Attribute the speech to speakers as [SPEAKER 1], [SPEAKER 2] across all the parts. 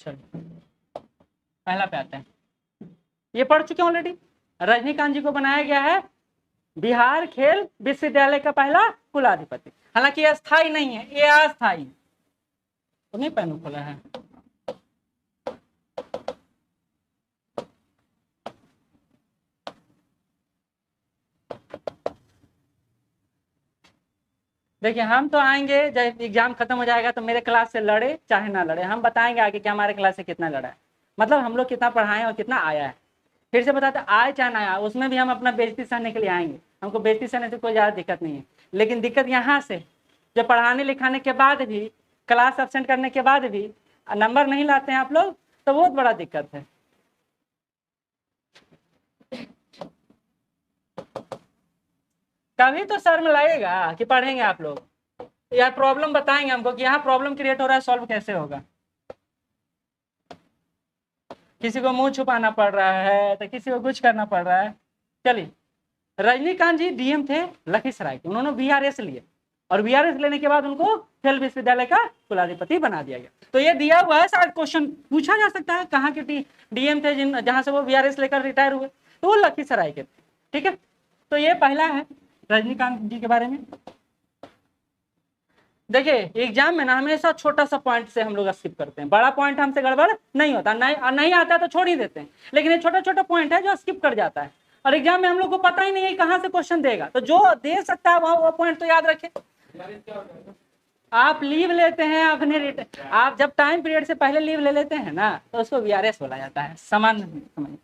[SPEAKER 1] चलो पहला पे आते हैं, ये पढ़ चुके हैं ऑलरेडी। रजनीकांत जी को बनाया गया है बिहार खेल विश्वविद्यालय का पहला कुलाधिपति। हालांकि ये अस्थाई नहीं है, ये अस्थाई तो नहीं पेन खोला है। देखिए हम तो आएंगे जब एग्जाम खत्म हो जाएगा तो मेरे क्लास से लड़े चाहे ना लड़े, हम बताएंगे आगे कि हमारे क्लास से कितना लड़ा है, मतलब हम लोग कितना पढ़ाएं और कितना आया है। फिर से बताते आए चाहे ना आया, उसमें भी हम अपना बेइज्जती सहने के लिए आएंगे। हमको बेइज्जती सहने से कोई ज़्यादा दिक्कत नहीं है, लेकिन दिक्कत यहाँ से जब पढ़ाने लिखाने के बाद भी, क्लास एब्सेंट करने के बाद भी नंबर नहीं लाते हैं आप लोग, तो बहुत बड़ा दिक्कत है। कभी तो शर्म लगेगा कि पढ़ेंगे आप लोग, यार प्रॉब्लम बताएंगे हमको कि यहाँ प्रॉब्लम क्रिएट हो रहा है, सॉल्व कैसे होगा। किसी को मुंह छुपाना पड़ रहा है तो किसी को कुछ करना पड़ रहा है। चलिए, रजनीकांत जी डीएम थे लखीसराय के, उन्होंने वीआरएस लिए और वीआरएस लेने के बाद उनको खेल विश्वविद्यालय का कुलाधिपति बना दिया गया। तो ये दिया हुआ है, शायद क्वेश्चन पूछा जा सकता है कहाँ के डीएम थे जहां से वो वीआरएस लेकर रिटायर हुए, तो वो लखीसराय के थे। ठीक है, तो ये पहला है रजनीकांत जी के बारे में। देखिए एग्जाम में ना हमेशा छोटा सा पॉइंट से हम लोग स्किप करते हैं, बड़ा पॉइंट हमसे गड़बड़ नहीं होता, नहीं आता तो छोड़ ही देते हैं, लेकिन ये छोटा छोटा पॉइंट है जो स्किप कर जाता है और एग्जाम में हम लोग को पता ही नहीं है कहाँ से क्वेश्चन देगा, तो जो दे सकता है वो पॉइंट तो याद रखें। आप लीव लेते हैं अपने, आप जब टाइम पीरियड से पहले लीव ले लेते हैं ना तो उसको वीआरएस बोला जाता है। सामान्य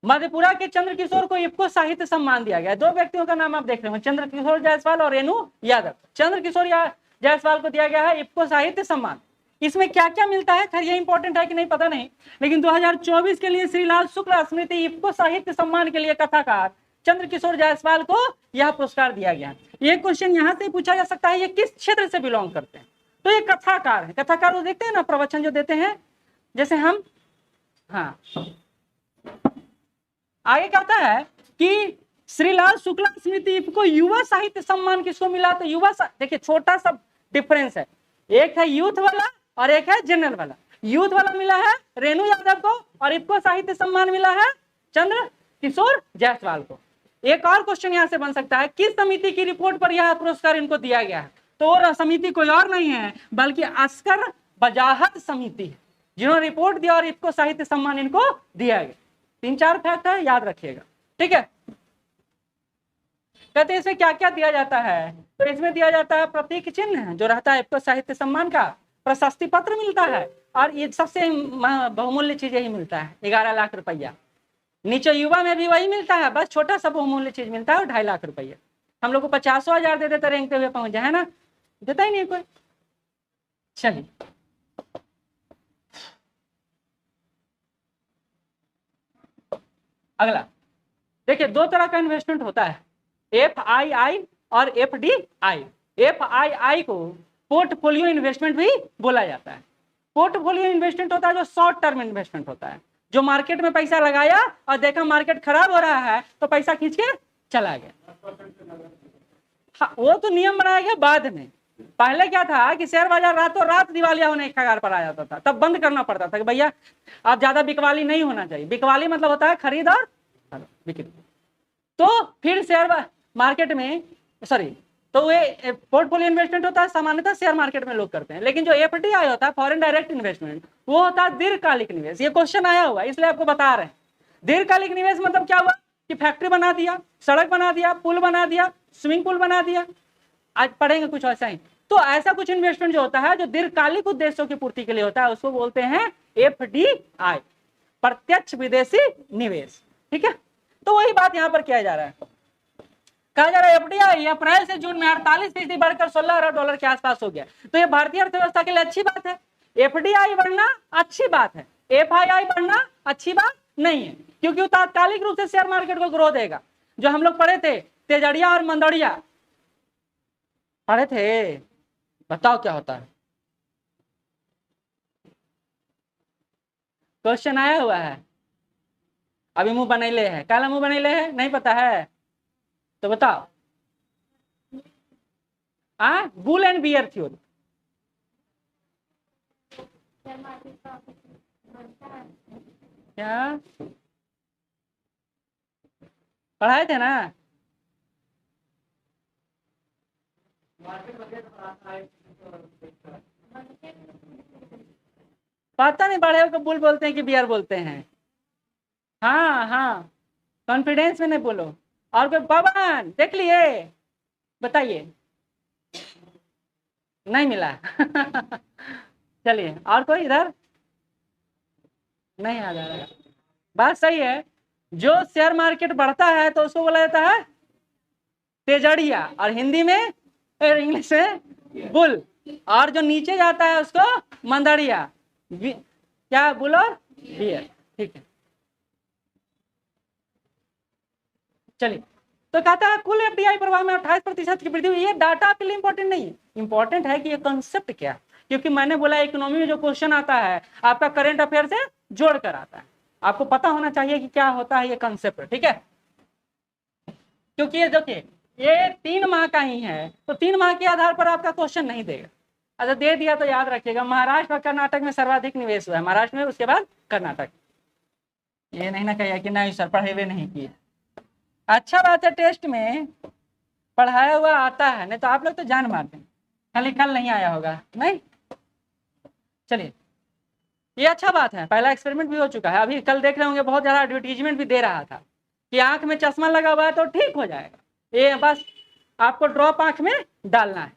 [SPEAKER 1] मधेपुरा के चंद्रकिशोर को इफ्को साहित्य सम्मान दिया गया। दो व्यक्तियों का नाम आप देख रहे हो, चंद्रकिशोर जायसवाल और रेणु यादव। चंद्रकिशोर जायसवाल को दिया गया है इफ्को साहित्य सम्मान। इसमें क्या क्या मिलता है, खैर ये इंपॉर्टेंट है कि नहीं पता नहीं, लेकिन 2024 के लिए श्रीलाल शुक्ल स्मृति इफ्को साहित्य सम्मान के लिए कथाकार चंद्रकिशोर जायसवाल को यह पुरस्कार दिया गया। ये क्वेश्चन यहाँ से पूछा जा सकता है, ये किस क्षेत्र से बिलोंग करते हैं, तो ये कथाकार है। कथाकार वो देखते हैं ना, प्रवचन जो देते हैं, जैसे हम, हाँ आगे कहता है कि श्रीलाल शुक्ला स्मृति को युवा साहित्य सम्मान किसको मिला, तो युवा, देखिए छोटा सा डिफरेंस है, एक है यूथ वाला और एक है जनरल वाला। यूथ वाला मिला है रेणु यादव को और इफ्को साहित्य सम्मान मिला है चंद्रकिशोर जायसवाल को। एक और क्वेश्चन यहाँ से बन सकता है, किस समिति की रिपोर्ट पर यह पुरस्कार इनको दिया गया है, तो समिति कोई और नहीं है बल्कि अस्कर वजाहत समिति है जिन्होंने रिपोर्ट दिया और इफ्को साहित्य सम्मान इनको दिया गया। 3-4 फैक्ट है, याद रखिएगा। ठीक है, कहते हैं इसमें क्या क्या दिया जाता है, तो इसमें दिया जाता है प्रतीक चिन्ह जो रहता है इफ्को साहित्य सम्मान का, प्रशस्ति पत्र मिलता है और ये सबसे बहुमूल्य चीज यही मिलता है 11 लाख रुपया। नीचे युवा में भी वही मिलता है, बस छोटा सा बहुमूल्य चीज मिलता है और 2.5 लाख रुपया। हम लोग को 50,000 दे देते रेंगते हुए पहुंच जाए, है ना, देता ही नहीं कोई। चलिए अगला देखिए, दो तरह का इन्वेस्टमेंट होता है, FII और FDI। FII को पोर्टफोलियो इन्वेस्टमेंट भी बोला जाता है। पोर्टफोलियो इन्वेस्टमेंट होता है जो शॉर्ट टर्म इन्वेस्टमेंट होता है, जो मार्केट में पैसा लगाया और देखा मार्केट खराब हो रहा है तो पैसा खींच के चला गया। हाँ, वो तो नियम बनाया गया बाद में। पहले क्या था कि शेयर बाजार रातों रात दिवालिया होने के कगार पर आ जाता था, तब बंद करना पड़ता था कि भैया आप ज्यादा बिकवाली नहीं होना चाहिए। बिकवाली मतलब होता है खरीद और बिक्री। तो फिर शेयर मार्केट में, सॉरी, तो ये पोर्टफोलियो इन्वेस्टमेंट होता है, सामान्यतः शेयर मार्केट में लोग करते हैं। लेकिन जो FDI होता है, फॉरेन डायरेक्ट इन्वेस्टमेंट, वो होता है दीर्घकालिक निवेश। ये क्वेश्चन आया हुआ है इसलिए आपको बता रहे हैं। दीर्घकालिक निवेश मतलब क्या हुआ कि फैक्ट्री बना दिया, सड़क बना दिया, पुल बना दिया, स्विमिंग पूल बना दिया, आज पढ़ेंगे कुछ ऐसा ही। तो ऐसा कुछ इन्वेस्टमेंट जो होता है जो दीर्घकालिक उद्देश्यों की पूर्ति के लिए होता है, उसको बोलते हैं FDI, प्रत्यक्ष विदेशी निवेश। ठीक है, तो वही बात यहाँ पर किया जा रहा है। कहा जा रहा है FDI अप्रैल से जून में 48% बढ़कर $16 अरब के आसपास हो गया। तो ये भारतीय अर्थव्यवस्था के लिए अच्छी बात है। FDI बढ़ना अच्छी बात है, FII बढ़ना अच्छी बात नहीं है, क्योंकि वो तात्कालिक रूप से शेयर मार्केट को ग्रोथ देगा। जो हम लोग पढ़े थे तेजड़िया और मंदड़िया पढ़े थे, बताओ क्या होता है, क्वेश्चन आया हुआ है। अभी मुंह बनैले है, काला मुंह बनैले है, नहीं पता है तो बताओ। बुल एंड बियर थ्योरी, क्या पढ़ाए थे ना? पता नहीं, बड़े को बुल बोलते हैं कि बियर बोलते हैं। हाँ हाँ, कॉन्फिडेंस में नहीं बोलो। और कोई पवन देख लिए? बताइए। नहीं मिला। चलिए, और कोई इधर नहीं याद आ रहा। बात सही है। जो शेयर मार्केट बढ़ता है तो उसको बोला जाता है तेजड़िया, और हिंदी में इंग्लिश में बुल। और जो नीचे जाता है उसको मंदड़िया। क्या बुल और बियर? ठीक है, चलिए। तो कहता है कुल एफडीआई प्रवाह में 28% की वृद्धि हुई। ये डाटा के लिए इंपॉर्टेंट नहीं है, इंपॉर्टेंट है कि ये कंसेप्ट क्या है। क्योंकि मैंने बोला इकोनॉमी में जो क्वेश्चन आता है आपका करंट अफेयर से जोड़ कर आता है, आपको पता होना चाहिए कि क्या होता है ये कंसेप्ट, ठीक है। क्योंकि ये देखिए ये 3 माह का ही है, तो 3 माह के आधार पर आपका क्वेश्चन नहीं देगा। अगर दे दिया तो याद रखिएगा, महाराष्ट्र और कर्नाटक में सर्वाधिक निवेश हुआ है, महाराष्ट्र में, उसके बाद कर्नाटक। ये नहीं ना कहिए कि नहीं सर पढ़े हुए नहीं किए। अच्छा बात है, टेस्ट में पढ़ाया हुआ आता है, नहीं तो आप लोग तो जान मारते हैं खाली कल नहीं आया होगा नहीं। चलिए, ये अच्छा बात है, पहला एक्सपेरिमेंट भी हो चुका है। अभी कल देख रहे होंगे बहुत ज़्यादा एडवर्टीजमेंट भी दे रहा था कि आंख में चश्मा लगा हुआ है तो ठीक हो जाएगा, ये बस आपको ड्रॉप आंख में डालना है।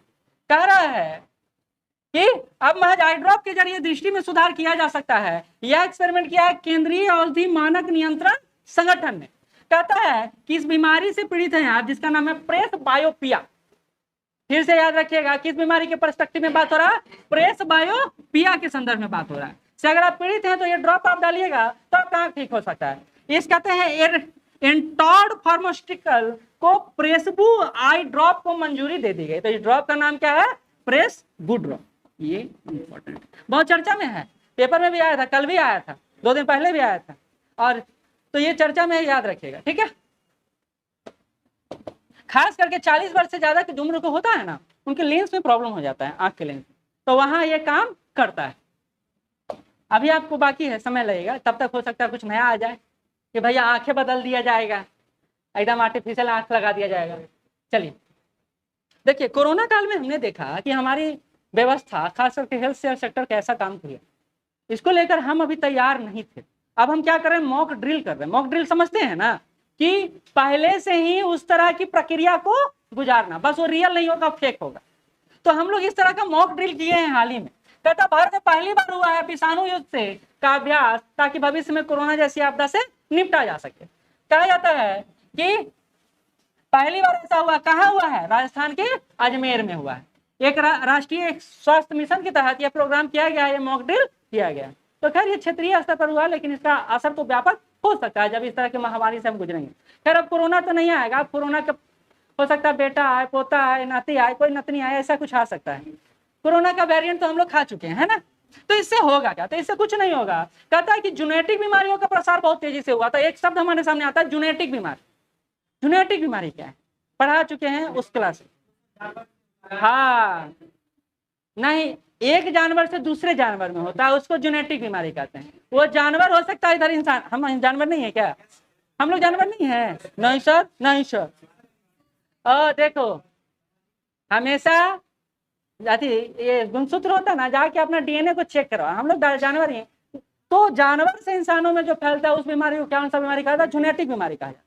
[SPEAKER 1] कह रहा है कि अब महज आई ड्रॉप के जरिए दृष्टि में सुधार किया जा सकता है। यह एक्सपेरिमेंट किया है केंद्रीय औषधि मानक नियंत्रण संगठन ने। कहता है कि इस बीमारी से पीड़ित हैं आप, जिसका नाम है प्रेस बायोपिया। फिर से याद रखिएगा, किस बीमारी के पर्सपेक्टिव में बात हो रहा है? प्रेस बायोपिया के संदर्भ में बात हो रहा है। से अगर आप पीड़ित हैं तो ये ड्रॉप आप डालिएगा तो आपका ठीक हो सकता है। इस कहते हैं एंटॉड फार्मास्यूटिकल को प्रेसबू आई ड्रॉप को मंजूरी दे दी गई। तो इस ड्रॉप का नाम क्या है? प्रेस बू ड्रॉप। ये इंपॉर्टेंट, बहुत चर्चा में है, पेपर में भी आया था, कल भी आया था, 2 दिन पहले भी आया था, और तो ये चर्चा में याद रखिएगा, ठीक है। खास करके 40 वर्ष से ज्यादा की उम्र को होता है ना, उनके लेंस में प्रॉब्लम हो जाता है, आंख के लेंस, तो वहां ये काम करता है। अभी आपको बाकी है, समय लगेगा, तब तक हो सकता है कुछ नया आ जाए कि भैया आंखें बदल दिया जाएगा, एकदम आर्टिफिशियल आंख लगा दिया जाएगा। चलिए देखिए, कोरोना काल में हमने देखा कि हमारी व्यवस्था खास करके हेल्थ सेक्टर कैसा काम किया, इसको लेकर हम अभी तैयार नहीं थे। अब हम क्या कर रहे हैं? मॉक ड्रिल कर रहे हैं। मॉक ड्रिल समझते हैं ना, कि पहले से ही उस तरह की प्रक्रिया को गुजारना, बस वो रियल नहीं होगा, फेक होगा। तो हम लोग इस तरह का मॉक ड्रिल किए हैं हाल ही में। कहता भारत में पहली बार हुआ है विषाणु युद्ध से का अभ्यास, ताकि भविष्य में कोरोना जैसी आपदा से निपटा जा सके। कहा जाता है कि पहली बार ऐसा हुआ, कहाँ हुआ है? राजस्थान के अजमेर में हुआ है। एक राष्ट्रीय स्वास्थ्य मिशन के तहत यह प्रोग्राम किया गया, ये मॉक ड्रिल किया गया। तो खैर ये क्षेत्रीय स्तर पर हुआ, लेकिन इसका असर तो व्यापक हो सकता है जब इस तरह की महामारी से हम गुजरेंगे। खैर अब कोरोना तो नहीं आएगा, अब कोरोना का हो सकता है बेटा आए, पोता आए, नाती आए, कोई नतनी आए, ऐसा कुछ आ सकता है। कोरोना का वेरिएंट तो हम लोग खा चुके हैं, है ना। तो इससे होगा क्या? तो इससे कुछ नहीं होगा। कहता है कि जेनेटिक बीमारियों का प्रसार बहुत तेजी से हुआ। तो एक शब्द हमारे सामने आता है, जेनेटिक बीमारी। जेनेटिक बीमारी क्या है? पढ़ा चुके हैं उस क्लास में। हाँ, नहीं, एक जानवर से दूसरे जानवर में होता है, उसको जेनेटिक बीमारी कहते हैं। वो जानवर हो सकता है, इधर इंसान, हम जानवर नहीं है क्या? हम लोग जानवर नहीं है? नहीं सर, नहीं सर। देखो, हमेशा ये गुणसूत्र होता है ना, जाके अपना डीएनए को चेक करवा, हम लोग जानवर ही हैं। तो जानवर से इंसानों में जो फैलता है उस बीमारी को कौन सा बीमारी कहा जाता है? जेनेटिक बीमारी कहा जाता है।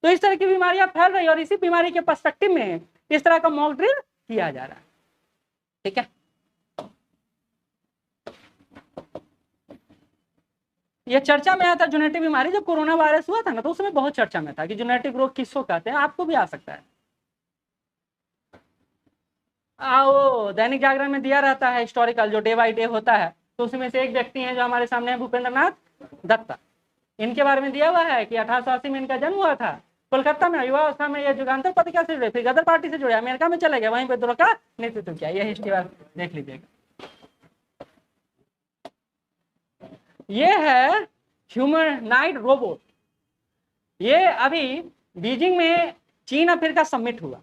[SPEAKER 1] तो इस तरह की बीमारियां फैल रही है, और इसी बीमारी के पर्सपेक्टिव में इस तरह का मॉक ड्रिल किया जा रहा है, ठीक है। ये चर्चा में आया था जेनेटिक बीमारी, जब कोरोना वायरस हुआ था ना, तो उस समय बहुत चर्चा में था कि जेनेटिक रोग किसको कहते हैं, आपको भी आ सकता है। वो दैनिक जागरण में दिया रहता है हिस्टोरिकल, जो डे बाई डे होता है, तो उसमें से एक व्यक्ति हैं जो हमारे सामने है, भूपेंद्र नाथ दत्ता। इनके बारे में दिया हुआ है कि 1880 में इनका जन्म हुआ था कोलकाता में। युवा अवस्था में ये जुगांतर पत्रिका से जुड़े, फिर गदर पार्टी से जुड़े, अमेरिका में चले गए, वहीं विद्रोह का नेतृत्व किया। ये हिस्ट्री देख लीजिएगा। ये है ह्यूमनॉइड रोबोट। ये अभी बीजिंग में चीन अफ्रीका समिट हुआ,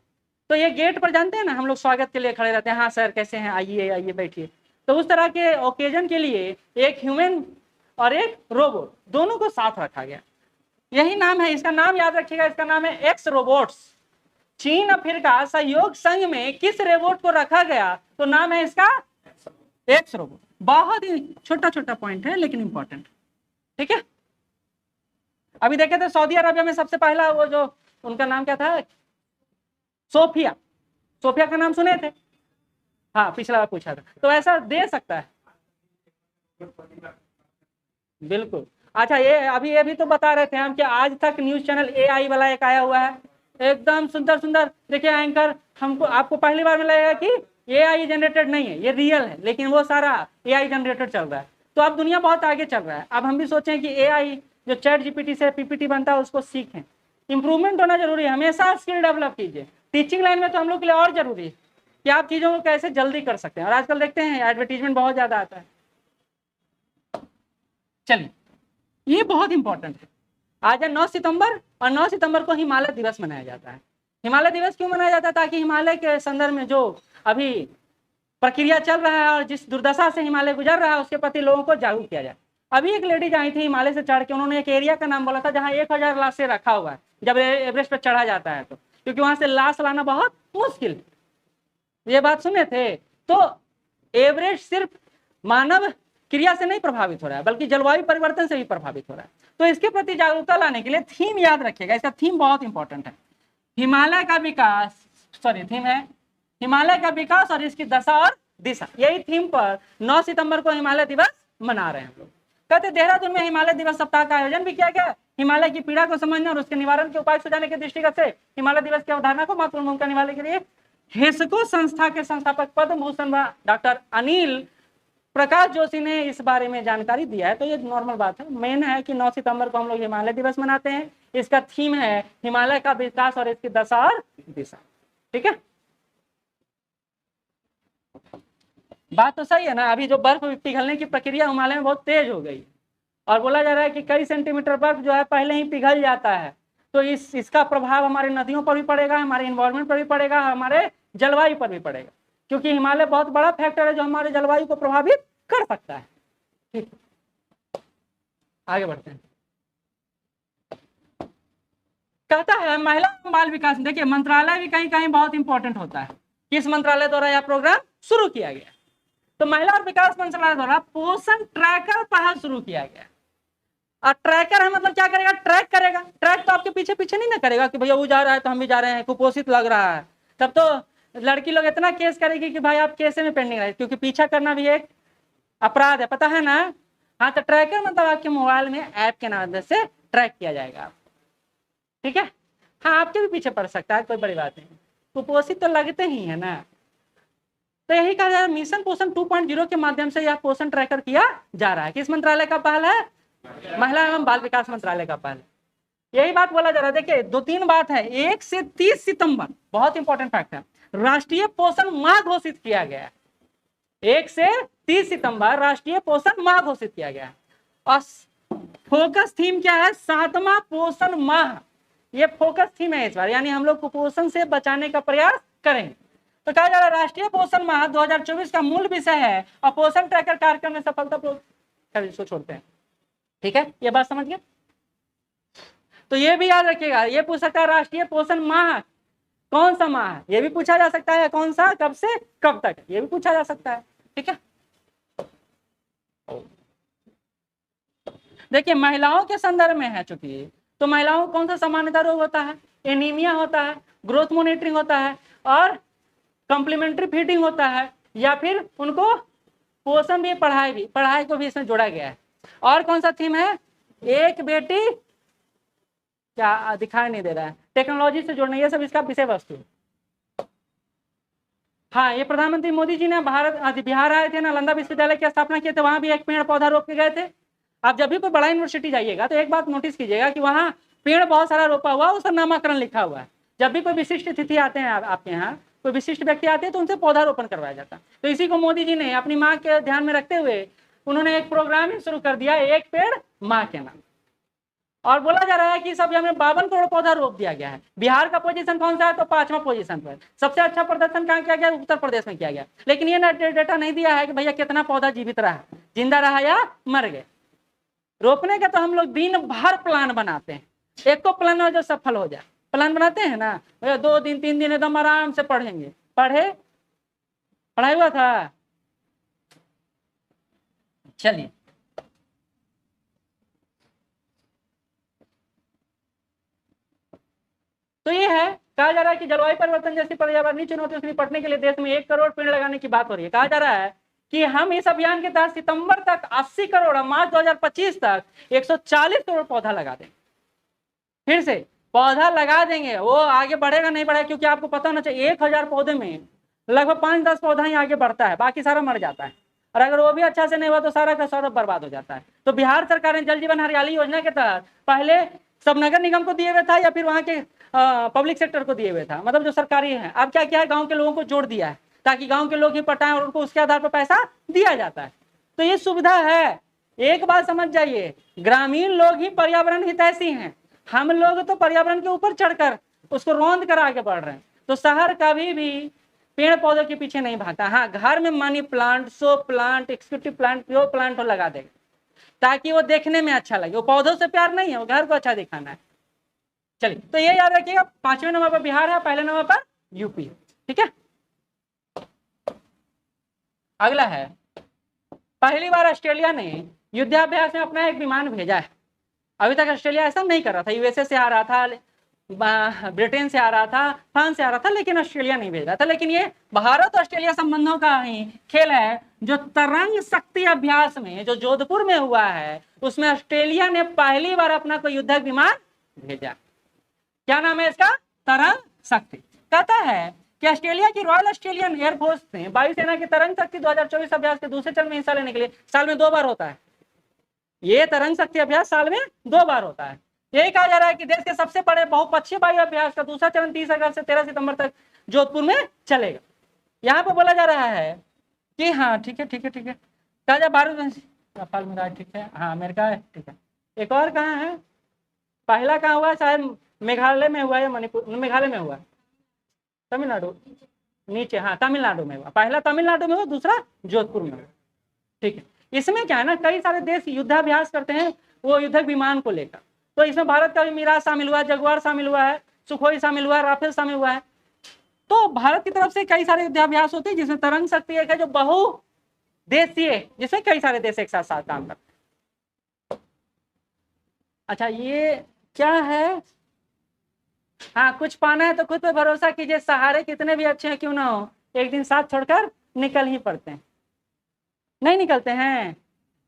[SPEAKER 1] तो ये गेट पर जानते हैं ना, हम लोग स्वागत के लिए खड़े रहते हैं, हाँ सर कैसे हैं, आइए आइए बैठिए। तो उस तरह के ओकेजन के लिए एक ह्यूमन और एक रोबोट दोनों को साथ रखा गया। यही नाम है, इसका नाम याद रखिएगा, इसका नाम है एक्स रोबोट्स। चीन अफ्रीका सहयोग संघ में किस रोबोट को रखा गया तो नाम है इसका एक्स रोबोट। बहुत ही छोटा छोटा पॉइंट है लेकिन इंपॉर्टेंट, ठीक है। अभी देखे थे सऊदी अरबिया में सबसे पहला वो जो उनका नाम क्या था, सोफिया, सोफिया का नाम सुने थे, हाँ पिछला बार पूछा था। तो ऐसा दे सकता है, बिल्कुल। अच्छा ये भी तो बता रहे थे हम कि आज तक न्यूज चैनल AI वाला एक आया हुआ है, एकदम सुंदर सुंदर। देखिए एंकर, हमको आपको पहली बार में लगेगा कि AI जनरेटेड नहीं है, ये रियल है, लेकिन वो सारा AI जनरेटेड चल रहा है। तो अब दुनिया बहुत आगे चल रहा है। अब हम भी सोचें कि AI जो ChatGPT से PPT बनता है उसको सीखें। इंप्रूवमेंट होना जरूरी है, हमेशा स्किल डेवलप कीजिए। टीचिंग लाइन में तो हम लोग के लिए और जरूरी है कि आप चीज़ों को कैसे जल्दी कर सकते हैं। और आजकल देखते हैं एडवर्टीजमेंट बहुत ज़्यादा आता है। चलिए, ये बहुत इंपॉर्टेंट है। आज है 9 सितंबर और 9 सितंबर को हिमालय दिवस मनाया जाता है। हिमालय दिवस क्यों मनाया जाता है? ताकि हिमालय के संदर्भ में जो अभी प्रक्रिया चल रहा है और जिस दुर्दशा से हिमालय गुजर रहा है उसके प्रति लोगों को जागरूक किया जाए। अभी एक लेडीज आई थी हिमालय से चढ़ के, उन्होंने एक एरिया का नाम बोला था जहाँ 1000 लाश से रखा हुआ है जब एवरेस्ट पर चढ़ा जाता है, तो क्योंकि वहां से लाश लाना बहुत मुश्किल है। ये बात सुने थे। तो एवरेस्ट सिर्फ मानव क्रिया से नहीं प्रभावित हो रहा है बल्कि जलवायु परिवर्तन से भी प्रभावित हो रहा है। तो इसके प्रति जागरूकता लाने के लिए थीम याद रखिएगा, इसका थीम बहुत इंपॉर्टेंट है। हिमालय का विकास, सॉरी थीम है हिमालय का विकास और इसकी दशा और दिशा। यही थीम पर 9 सितंबर को हिमालय दिवस मना रहे हैं हम लोग। कहते देहरादून में हिमालय दिवस सप्ताह का आयोजन भी किया गया। हिमालय की पीड़ा को समझने और उसके निवारण के उपाय सुझाने के दृष्टिगत से हिमालय दिवस की अवधारणा को महत्वपूर्ण भूमिका निभाने के लिए हेस्को संस्था के संस्थापक पद्म भूषण डॉक्टर अनिल प्रकाश जोशी ने इस बारे में जानकारी दिया है। तो ये नॉर्मल बात है। मेन है कि 9 सितंबर को हम लोग हिमालय दिवस मनाते हैं। इसका थीम है हिमालय का विकास और इसकी दशा और दिशा, ठीक है। बात तो सही है ना। अभी जो बर्फ पिघलने की प्रक्रिया हिमालय में बहुत तेज हो गई और बोला जा रहा है कि कई सेंटीमीटर बर्फ जो है पहले ही पिघल जाता है। तो इसका प्रभाव हमारे नदियों पर भी पड़ेगा, हमारे इन्वायरमेंट पर भी पड़ेगा, हमारे जलवायु पर भी पड़ेगा, क्योंकि हिमालय बहुत बड़ा फैक्टर है जो हमारे जलवायु को प्रभावित कर सकता है। ठीक, आगे बढ़ते हैं। कहता है महिला एवं बाल विकास, देखिए मंत्रालय भी कहीं कहीं बहुत इंपॉर्टेंट होता है। किस मंत्रालय द्वारा यह प्रोग्राम शुरू किया गया? तो महिला और विकास मंत्रालय द्वारा पोषण ट्रैकर पहल शुरू किया गया। और ट्रैकर है मतलब क्या करेगा? ट्रैक करेगा। ट्रैक तो आपके पीछे पीछे नहीं ना करेगा कि भैया वो जा रहा है तो हम भी जा रहे हैं, कुपोषित लग रहा है, तब तो लड़की लोग इतना केस करेगी कि भाई आप कैसे में पेंडिंग रहे, क्योंकि पीछा करना भी एक अपराध है, पता है ना। हाँ, तो ट्रैकर मतलब आपके मोबाइल में ऐप के नाम से ट्रैक किया जाएगा, ठीक है। हाँ, आपके भी पीछे पड़ सकता है, कोई बड़ी बात नहीं। कुपोषित तो लगते ही है ना। तो यही कहा जाए मिशन पोषण 2.0 के माध्यम से यह पोषण ट्रैकर किया जा रहा है। किस मंत्रालय का पहल है? महिला एवं बाल विकास मंत्रालय का पहल। यही बात बोला जा रहा है। देखिए 2-3 बात है। 1 से 30 सितंबर बहुत इंपॉर्टेंट फैक्ट है, राष्ट्रीय पोषण माह घोषित किया गया है। 1 से 30 सितंबर राष्ट्रीय पोषण माह घोषित किया गया है। और फोकस थीम क्या है? 7वां पोषण माह। ये फोकस थीम है इस बार, यानी हम लोग कुपोषण से बचाने का प्रयास करेंगे। तो कहा जा रहा है राष्ट्रीय पोषण माह 2024 का मूल विषय है और पोषण ट्रैकर कार्यक्रम में सफलतापूर्वक, इसको छोड़ते हैं, ठीक है। ये बात समझ गए? तो ये भी याद रखिएगा। ये पूछ सकता है राष्ट्रीय पोषण माह कौन सा माह है, ये भी पूछा जा सकता है। कौन सा, कब से कब तक, ये भी पूछा जा सकता है, ठीक है। देखिए महिलाओं के संदर्भ में है चूंकि, तो महिलाओं को कौन सा सामान्यता रोग होता है? एनीमिया होता है, ग्रोथ मॉनिटरिंग होता है और कॉम्प्लीमेंट्री फीडिंग होता है, या फिर उनको पोषण भी, पढ़ाई को भी इसमें जोड़ा गया है। और कौन सा थीम है? एक बेटी, क्या दिखाई नहीं दे रहा है, टेक्नोलॉजी से जोड़ना, ये सब इसका विषय वस्तु। हाँ, ये प्रधानमंत्री मोदी जी ने बिहार आए थे, नालंदा विश्वविद्यालय की स्थापना किए थे, वहां भी एक पेड़ पौधा रोप के गए थे। आप जब भी कोई बड़ा यूनिवर्सिटी जाइएगा तो एक बात नोटिस कीजिएगा कि वहाँ पेड़ बहुत सारा रोपा हुआ, उसका नामकरण लिखा हुआ है। जब भी कोई विशिष्ट अतिथि आते हैं आपके यहाँ, कोई विशिष्ट व्यक्ति आते हैं तो उनसे पौधारोपण करवाया जाता है। तो इसी को मोदी जी ने अपनी माँ के ध्यान में रखते हुए उन्होंने एक प्रोग्राम ही शुरू कर दिया, एक पेड़ माँ के नाम। और बोला जा रहा है कि सब में 52 करोड़ पौधा रोप दिया गया है। बिहार का पोजीशन कौन सा है, तो 5वां पोजीशन पर। सबसे अच्छा प्रदर्शन कहाँ किया गया, उत्तर प्रदेश में किया गया। लेकिन ये डेटा नहीं दिया है कि भैया कितना पौधा जीवित रहा, जिंदा रहा या मर गए। रोपने का तो हम लोग दिन भर प्लान बनाते हैं, एक को प्लान हो जो सफल हो जाए। प्लान बनाते हैं ना भैया, 2 दिन 3 दिन एकदम आराम से पढ़ेंगे, पढ़ाई हुआ था। चलिए, तो ये है, कहा जा रहा है कि जलवायु परिवर्तन जैसी पर्यावरणीय चुनौतियों से निपटने के लिए देश में 1 करोड़ पेड़ लगाने की बात हो रही है। कहा जा रहा है कि हम इस अभियान के तहत सितंबर तक 80 करोड़ और मार्च 2025 तक 140 करोड़ पौधा लगा देंगे। फिर से पौधा लगा देंगे, वो आगे बढ़ेगा नहीं बढ़ेगा, क्योंकि आपको पता होना चाहिए 1000 पौधे में लगभग 5-10 पौधा ही आगे बढ़ता है, बाकी सारा मर जाता है। और अगर वो भी अच्छा से नहीं हुआ तो सारा का सारा बर्बाद हो जाता है। तो बिहार सरकार ने जल जीवन हरियाली योजना के तहत पहले सब नगर निगम को दिए हुए था या फिर वहां के पब्लिक सेक्टर को दिए हुए था, मतलब जो सरकारी है। अब क्या किया है, गांव के लोगों को जोड़ दिया है ताकि गांव के लोग ही पटाएं और उनको उसके आधार पर पैसा दिया जाता है। तो ये सुविधा है। एक बात समझ जाइए, ग्रामीण लोग ही पर्यावरण हितैषी हैं, हम लोग तो पर्यावरण के ऊपर चढ़कर उसको रौंद कर आगे बढ़ रहे हैं। तो शहर कभी भी पेड़ पौधों के पीछे नहीं भागता। हाँ, घर में money plant, show plant, executive plant, pure plant तो लगा देगा ताकि वो देखने में अच्छा लगे। वो पौधों से प्यार नहीं है, वो घर को अच्छा दिखाना है। चलिए, तो ये याद रखिएगा, 5वें नंबर पर बिहार है, पहले नंबर पर यूपी। ठीक है, अगला है, पहली बार ऑस्ट्रेलिया ने युद्धाभ्यास में अपना एक विमान भेजा है। अभी तक ऑस्ट्रेलिया ऐसा नहीं कर रहा था, यूएसए से आ रहा था, ब्रिटेन से आ रहा था, फ्रांस से आ रहा था, लेकिन ऑस्ट्रेलिया नहीं भेज रहा था। लेकिन ये भारत ऑस्ट्रेलिया संबंधों का ही खेल है। जो तरंग शक्ति अभ्यास में जो जोधपुर में हुआ है, उसमें ऑस्ट्रेलिया ने पहली बार अपना कोई युद्धक विमान भेजा। क्या नाम है इसका, तरंग शक्ति। कहता है कि ऑस्ट्रेलिया की रॉयल ऑस्ट्रेलियन एयरफोर्स ने वायुसेना की तरंग शक्ति 2024 अभ्यास के दूसरे चरण में हिस्सा लेने के लिए, साल में 2 बार होता है ये तरंग शक्ति अभ्यास, साल में 2 बार होता है। यही कहा जा रहा है कि देश के सबसे बड़े बहुपक्षीय वायु अभ्यास का दूसरा चरण 30 अगस्त से 13 सितंबर तक जोधपुर में चलेगा। यहाँ पर बोला जा रहा है कि हाँ ठीक है ठीक है ठीक है, ताजा भारत रफाल मिला, ठीक है, हाँ अमेरिका है, ठीक है। एक और कहाँ है, पहला कहाँ हुआ, शायद मेघालय में हुआ है, मणिपुर, मेघालय में हुआ, तमिलनाडु नीचे, हाँ तमिलनाडु में हुआ। पहला तमिलनाडु में हुआ, दूसरा जोधपुर में हुआ। ठीक है, इसमें क्या है ना, कई सारे देश युद्धाभ्यास करते हैं वो युद्धक विमान को लेकर। तो इसमें भारत का भी मिराज शामिल हुआ है, जगुआर शामिल हुआ है, सुखोई शामिल हुआ है, राफेल शामिल हुआ है। तो भारत की तरफ से कई सारे युद्धाभ्यास होते हैं जिसमें तरंग शक्ति एक है जो बहुदेशीय, जिसमें कई सारे देश एक साथ साथ काम करते हैं। अच्छा, ये क्या है, हाँ कुछ पाना है तो खुद पे भरोसा कीजिए, सहारे कितने भी अच्छे हैं क्यों ना हो, एक दिन साथ छोड़कर निकल ही पड़ते हैं, नहीं निकलते हैं,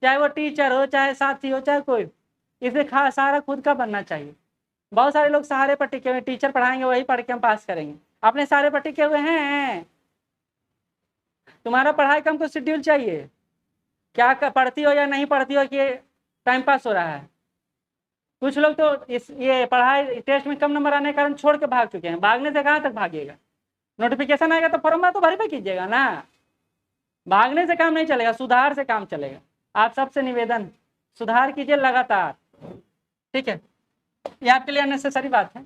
[SPEAKER 1] चाहे वो टीचर हो, चाहे साथी हो, चाहे कोई। इसलिए खास सहारा खुद का बनना चाहिए। बहुत सारे लोग सहारे पर टिके हुए, टीचर पढ़ाएंगे वही पढ़ के हम पास करेंगे, अपने सहारे पर टिके हुए हैं। तुम्हारा पढ़ाई का हमको शेड्यूल चाहिए, क्या पढ़ती हो या नहीं पढ़ती हो कि टाइम पास हो रहा है। कुछ लोग तो ये पढ़ाई टेस्ट में कम नंबर आने के कारण छोड़ के भाग चुके हैं। भागने से कहाँ तक भागिएगा, नोटिफिकेशन आएगा तो फॉर्म तो भरी पे कीजिएगा ना। भागने से काम नहीं चलेगा, सुधार से काम चलेगा। आप सबसे निवेदन, सुधार कीजिए लगातार, ठीक है। ये आपके लिए अननेसेसरी बात है,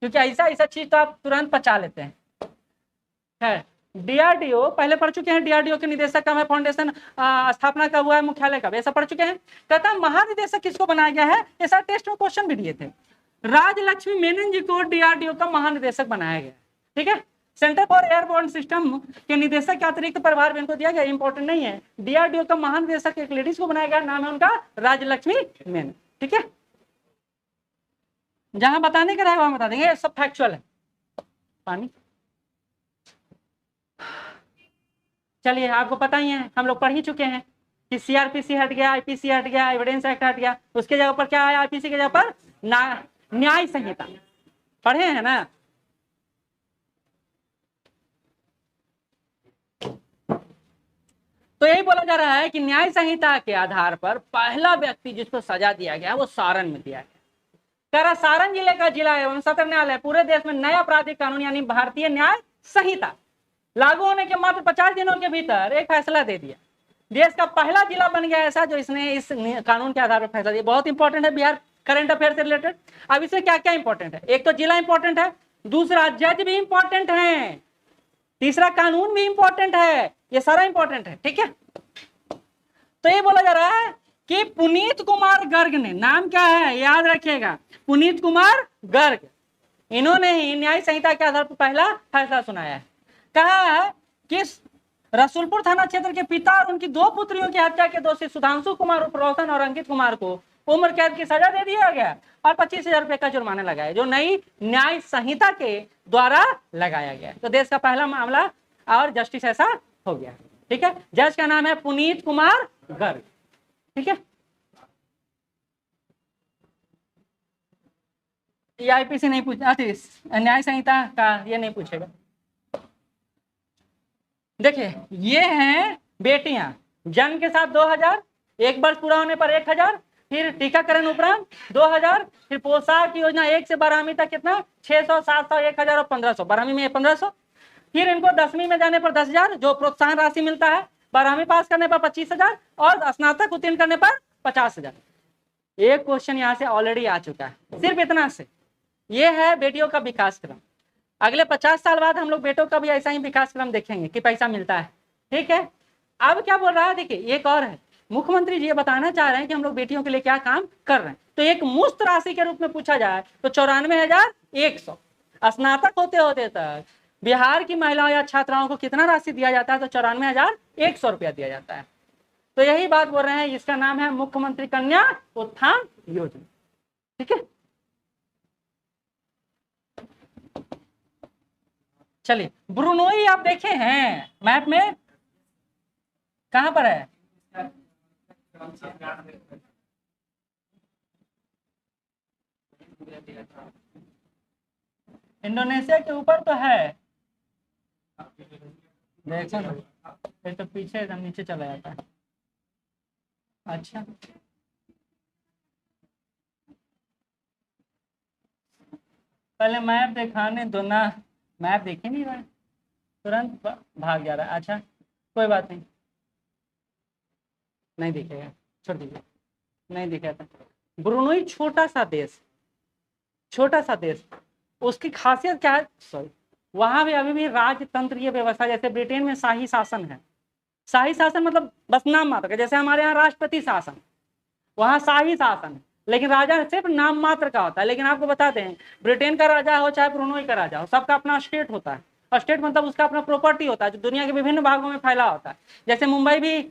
[SPEAKER 1] क्योंकि ऐसा चीज तो आप तुरंत पचा लेते हैं। है डीआरडीओ पहले पढ़ चुके हैं, डीआरडीओ के निदेशक का है, फाउंडेशन स्थापना कब हुआ है, मुख्यालय कब, ऐसा पढ़ चुके हैं। कहता महानिदेशक किसको बनाया गया है, ऐसा टेस्ट में क्वेश्चन भी दिए थे। राजलक्ष्मी मेनन जी को डीआरडीओ का महानिदेशक बनाया गया, ठीक है। सेंटर फॉर एयरबोर्न सिस्टम के निदेशक के अतिरिक्त प्रभार भी इनको दिया गया, इंपॉर्टेंट नहीं है। डीआरडीओ का महानिदेशक एक लेडीज को बनाया गया, नाम है उनका राजलक्ष्मी मेनन, ठीक है। जहां बताने का रहेगा वहां बता देंगे, सब फैक्चुअल है। पानी, चलिए आपको पता ही है, हम लोग पढ़ ही चुके हैं कि सीआरपीसी हट गया, आईपीसी हट गया, एविडेंस एक्ट हट गया, उसके जगह पर क्या आया, आईपीसी के जगह पर न्याय संहिता, पढ़े हैं ना। तो यही बोला जा रहा है कि न्याय संहिता के आधार पर पहला व्यक्ति जिसको सजा दिया गया वो सारण में दिया गया। सारण जिले का जिला एवं सत्र न्यायालय पूरे देश में नया आपराधिक कानून यानी भारतीय न्याय संहिता लागू होने के मात्र 50 दिनों के भीतर एक फैसला दे दिया। देश का पहला जिला बन गया ऐसा जो इसने इस कानून के आधार पर फैसला दिया। बहुत इंपॉर्टेंट है, बिहार करंट अफेयर से रिलेटेड। अब इसमें क्या क्या इंपॉर्टेंट है, एक तो जिला इंपॉर्टेंट है, दूसरा जज भी इंपॉर्टेंट है, तीसरा कानून भी इंपॉर्टेंट है, ये सारा इंपॉर्टेंट है, ठीक है। तो ये बोला जा रहा है कि पुनीत कुमार गर्ग ने, नाम क्या है याद रखिएगा, पुनीत कुमार गर्ग, इन्होंने ही न्याय संहिता के आधार पर पहला फैसला सुनाया है। कहा है कि रसूलपुर थाना क्षेत्र के पिता और उनकी 2 पुत्रियों की हत्या के दोषी सुधांशु कुमार उर्फ रोशन और अंकित कुमार को उम्र कैद की सजा दे दिया गया और 25,000 रुपए का जुर्माना लगाया, जो नई न्याय संहिता के द्वारा लगाया गया। तो देश का पहला मामला और जस्टिस ऐसा हो गया, ठीक है। जज का नाम है पुनीत कुमार गर्ग, ठीक है। ये आईपीसी नहीं पूछा, न्याय संहिता का ये नहीं पूछेगा। देखिए ये हैं बेटियां, जन्म के साथ 2000, 1 वर्ष पूरा होने पर 1000, फिर टीकाकरण उपरांत 2000, फिर पोशाक योजना 1 से 12वीं तक कितना 600, 700, 1000 और 1500, 12वीं में 1500, फिर इनको 10वीं में जाने पर 10,000 जो प्रोत्साहन राशि मिलता है, 12वीं पास करने पर 25,000 और स्नातक उत्तीर्ण करने पर 50,000। एक क्वेश्चन यहाँ से ऑलरेडी आ चुका है, सिर्फ इतना से। ये है बेटियों का विकास क्रम। अगले 50 साल बाद हम लोग बेटों का भी ऐसा ही विकास क्रम देखेंगे कि पैसा मिलता है, ठीक है। अब क्या बोल रहा है, देखिए एक और है, मुख्यमंत्री जी ये बताना चाह रहे हैं कि हम लोग बेटियों के लिए क्या काम कर रहे हैं। तो एक मुफ्त राशि के रूप में पूछा जाए तो 94,100, स्नातक होते होते तक बिहार की महिलाओं या छात्राओं को कितना राशि दिया जाता है, तो 94,100 रुपया दिया जाता है। तो यही बात बोल रहे हैं, इसका नाम है मुख्यमंत्री कन्या उत्थान योजना, ठीक है। चलिए ब्रुनोई आप देखे हैं मैप में, कहां पर है, इंडोनेशिया के ऊपर तो है, देखो ना, फिर तो पीछे एकदम नीचे चला जाता है। अच्छा पहले मैप दिखाने दो ना, मैप देख ही नहीं रहा है, तुरंत भाग जा रहा है। अच्छा कोई बात नहीं, नहीं दिखेगा, छोड़ दीजिए, नहीं दिखेगा। ब्रुनोई छोटा सा देश, छोटा सा देश, उसकी खासियत क्या है, सॉरी, वहां भी अभी भी राजतंत्रीय व्यवस्था, जैसे ब्रिटेन में शाही शासन है, शाही शासन मतलब बस नाम मात्र का, जैसे हमारे यहाँ राष्ट्रपति शासन, वहां शाही शासन है, लेकिन राजा सिर्फ नाम मात्र का होता है। लेकिन आपको बताते हैं, ब्रिटेन का राजा हो चाहे ब्रुनोई का राजा हो, सबका अपना स्टेट होता है, और स्टेट मतलब उसका अपना प्रॉपर्टी होता है जो दुनिया के विभिन्न भागों में फैला होता है। जैसे मुंबई भी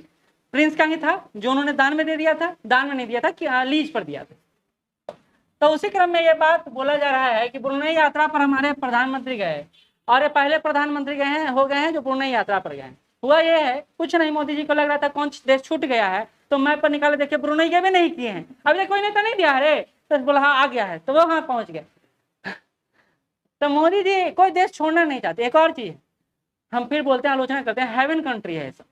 [SPEAKER 1] प्रिंस का ही था, जो उन्होंने दान में दे दिया था, दान में नहीं दिया था कि लीज पर दिया था। तो उसी क्रम में ये बात बोला जा रहा है कि ब्रुनई यात्रा पर हमारे प्रधानमंत्री गए, और ये पहले प्रधानमंत्री गए हैं, हो गए हैं जो ब्रुनई यात्रा पर गए। हुआ ये है, कुछ नहीं, मोदी जी को लग रहा था कौन देश छूट गया है, तो मैप पर निकाले, देखिए ब्रुनई के भी नहीं किए हैं, अभी तक कोई नेता नहीं दिया है, तो बोला हाँ आ गया है, तो वो हाँ पहुंच गए। तो मोदी जी कोई देश छोड़ना नहीं चाहते। एक और चीज हम फिर बोलते हैं, आलोचना करते हैं, हेवन कंट्री है सब,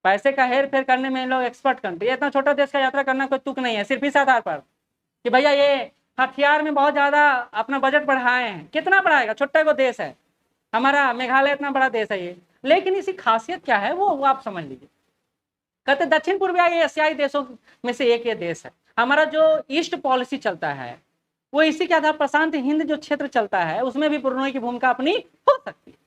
[SPEAKER 1] पैसे का हेर फेर करने में लोग एक्सपर्ट कंट्री। इतना छोटा देश का यात्रा करना कोई तुक नहीं है, सिर्फ इस आधार पर कि भैया ये हथियार में बहुत ज्यादा अपना बजट बढ़ाए हैं। कितना बढ़ाएगा, छोटा को देश है हमारा, मेघालय इतना बड़ा देश है ये, लेकिन इसकी खासियत क्या है वो आप समझ लीजिए। कहते दक्षिण पूर्वी एशियाई देशों में से एक ये देश है। हमारा जो ईस्ट पॉलिसी चलता है वो इसी के आधार, प्रशांत हिंद जो क्षेत्र चलता है उसमें भी ब्रुनई की भूमिका अपनी हो सकती है।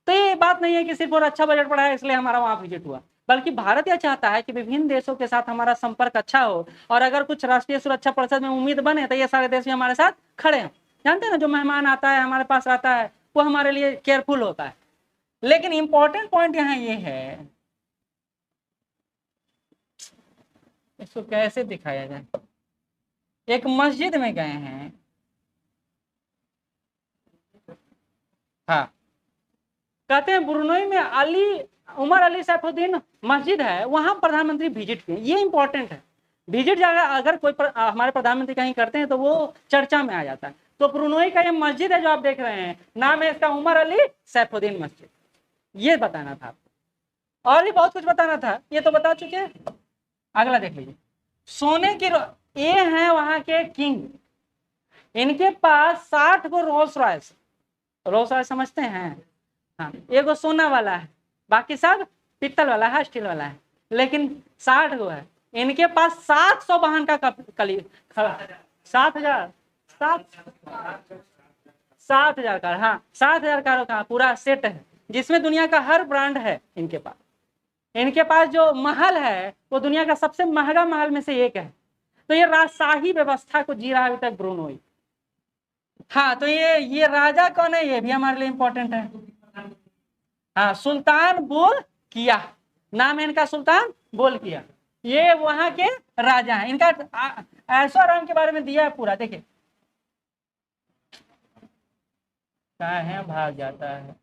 [SPEAKER 1] तो ये बात नहीं है कि सिर्फ और अच्छा बजट बढ़ाया इसलिए हमारा वहां विजिट हुआ, बल्कि भारत यह चाहता है कि विभिन्न देशों के साथ हमारा संपर्क अच्छा हो, और अगर कुछ राष्ट्रीय सुरक्षा परिषद में उम्मीद बने तो ये सारे देश भी हमारे साथ खड़े हों। जानते हैं ना, जो मेहमान आता है हमारे पास आता है वो हमारे लिए केयरफुल होता है। लेकिन इंपॉर्टेंट पॉइंट यहाँ ये है, इसको कैसे दिखाया जाए। एक मस्जिद में गए हैं, हाँ, कहते हैं ब्रुनई में उमर अली सैफुद्दीन मस्जिद है, वहां प्रधानमंत्री विजिट किए। ये इंपॉर्टेंट है, विजिट अगर कोई हमारे प्रधानमंत्री कहीं करते हैं तो वो चर्चा में आ जाता है। तो ब्रुनई का ये मस्जिद है जो आप देख रहे हैं, नाम है इसका उमर अली सैफुद्दीन मस्जिद। ये बताना था, और भी बहुत कुछ बताना था, ये तो बता चुके हैं। अगला देख लीजिए, सोने की ये है वहां के किंग, इनके पास 60 गो रोल्स रॉयस, रोल्स रॉयस समझते हैं, हाँ, एक सोना वाला है, बाकी सब पित्तल वाला है, स्टील वाला है, लेकिन 60 गो है। इनके पास 700 वाहन का 7,000 7,000 कार, हाँ 7,000 कारों का पूरा सेट है, जिसमें दुनिया का हर ब्रांड है इनके पास। इनके पास जो महल है वो दुनिया का सबसे महंगा महल में से एक है। तो ये राजशाही व्यवस्था को जी रहा है अभी तक ब्रूनोई। हाँ, तो ये राजा कौन है, ये भी हमारे लिए इंपॉर्टेंट है। हाँ, सुल्तान बोल किया, नाम है इनका सुल्तान बोल किया। ये वहां के राजा हैं। इनका ऐशो आराम के बारे में दिया है पूरा, देखिए कहाँ है, भाग जाता है,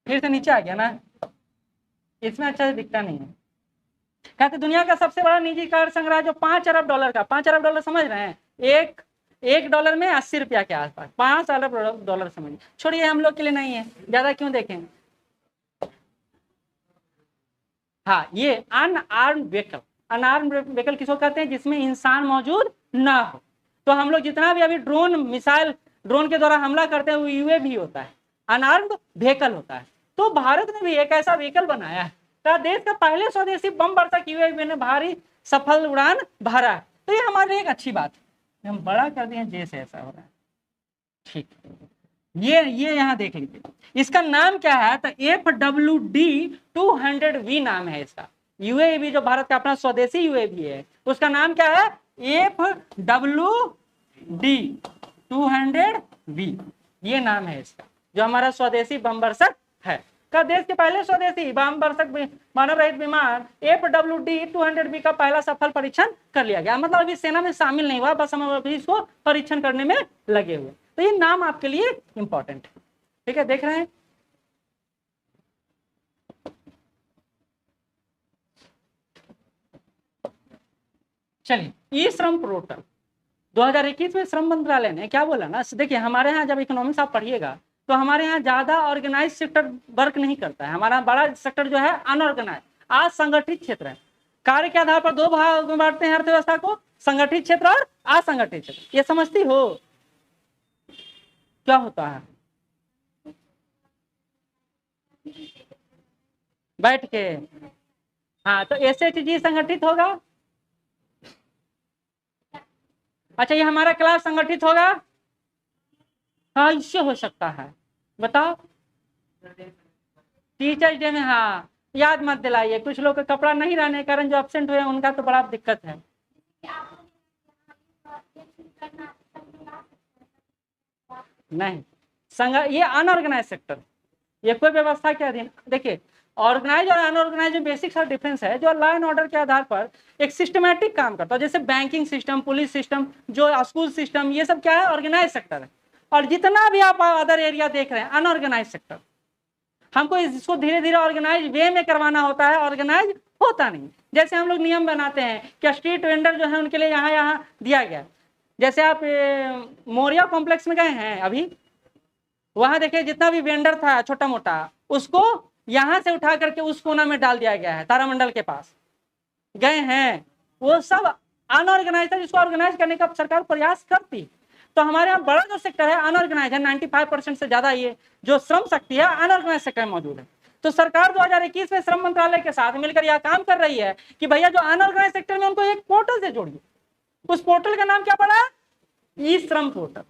[SPEAKER 1] फिर से नीचे आ गया ना, इसमें अच्छा से दिखता नहीं है। कहते दुनिया का सबसे बड़ा निजी कार संग्रह जो 5 अरब डॉलर का, 5 अरब डॉलर समझ रहे हैं, एक डॉलर में 80 रुपया के आसपास, 5 अरब डॉलर समझ, छोड़िए हम लोग के लिए नहीं है, ज्यादा क्यों देखें। हाँ, ये अनआर्म्ड व्हीकल, अनआर्म्ड व्हीकल किसको कहते हैं, जिसमें इंसान मौजूद ना हो। तो हम लोग जितना भी अभी ड्रोन मिसाइल ड्रोन के द्वारा हमला करते हैं वो यूएवी होता है, अनआर्म्ड व्हीकल होता है। तो भारत ने भी एक ऐसा व्हीकल बनाया है, देश का पहले स्वदेशी बम वर्षक यूएवी ने भारी सफल उड़ान भरा है। तो ये हमारे लिए एक अच्छी बात है, हम बड़ा कर दिए जैसे ऐसा हो रहा है, ठीक। ये यहाँ देख लीजिए, इसका नाम क्या है, तो FWD-200V नाम है इसका। यूएवी जो भारत का अपना स्वदेशी यूएवी है उसका नाम क्या है, FWD-200V, ये नाम है इसका, जो हमारा स्वदेशी बम वर्षक है। का देश के पहले स्वदेशी बम वर्षक मानव रहित विमान FWD-200V का पहला सफल परीक्षण कर लिया गया। मतलब अभी सेना में शामिल नहीं हुआ, बस हम अभी इसको परीक्षण करने में लगे हुए। तो ये नाम आपके लिए इंपॉर्टेंट है, ठीक है, देख रहे हैं। चलिए, ई श्रम पोर्टल 2021 में श्रम मंत्रालय ने क्या बोला ना, देखिए हमारे यहाँ जब इकोनॉमिक्स आप पढ़िएगा तो हमारे यहाँ ज्यादा ऑर्गेनाइज सेक्टर वर्क नहीं करता है। हमारा बड़ा सेक्टर जो है अनऑर्गेनाइज, असंगठित क्षेत्र है। कार्य के आधार पर 2 भाग में बांटते हैं अर्थव्यवस्था को, संगठित क्षेत्र और असंगठित क्षेत्र। ये समझती हो क्या होता है, बैठ के। हाँ, तो SHG संगठित होगा। अच्छा, ये हमारा क्लास संगठित होगा, हाँ इससे हो सकता है, बताओ। टीचर्स डे में, हाँ याद मत दिलाइए, कुछ लोग का कपड़ा नहीं रहने के कारण जो एब्सेंट हुए उनका तो बड़ा दिक्कत है। नहीं, ये अनऑर्गेनाइज सेक्टर, ये कोई व्यवस्था के अधीन। देखिए, ऑर्गेनाइज और अनऑर्गेनाइज में बेसिक सा डिफरेंस है। जो लॉ एंड ऑर्डर के आधार पर एक सिस्टमैटिक काम करता है, जैसे बैंकिंग सिस्टम, पुलिस सिस्टम, जो स्कूल सिस्टम, ये सब क्या है, ऑर्गेनाइज सेक्टर है। और जितना भी आप अदर एरिया देख रहे हैं अनऑर्गेनाइज सेक्टर। हमको इसको धीरे धीरे ऑर्गेनाइज वे में करवाना होता है, ऑर्गेनाइज होता नहीं। जैसे हम लोग नियम बनाते हैं कि स्ट्रीट वेंडर जो है उनके लिए यहाँ दिया गया। जैसे आप मौर्या कॉम्प्लेक्स में गए हैं अभी, वहां देखिए जितना भी वेंडर था छोटा मोटा, उसको यहां से उठा करके उस कोना में डाल दिया गया है, तारामंडल के पास गए हैं, वो सब अनऑर्गेनाइज है, जिसको ऑर्गेनाइज करने का सरकार प्रयास करती। तो हमारे यहाँ बड़ा जो सेक्टर है अनऑर्गेनाइज है, 95% से ज्यादा ये जो श्रम शक्ति है अनऑर्गेनाइज सेक्टर में मौजूद है। तो सरकार 2021 में श्रम मंत्रालय के साथ मिलकर यह काम कर रही है कि भैया जो अनऑर्गेनाइज सेक्टर में उनको एक पोर्टल से जोड़िए। उस पोर्टल का नाम क्या पड़ा, ई श्रम पोर्टल।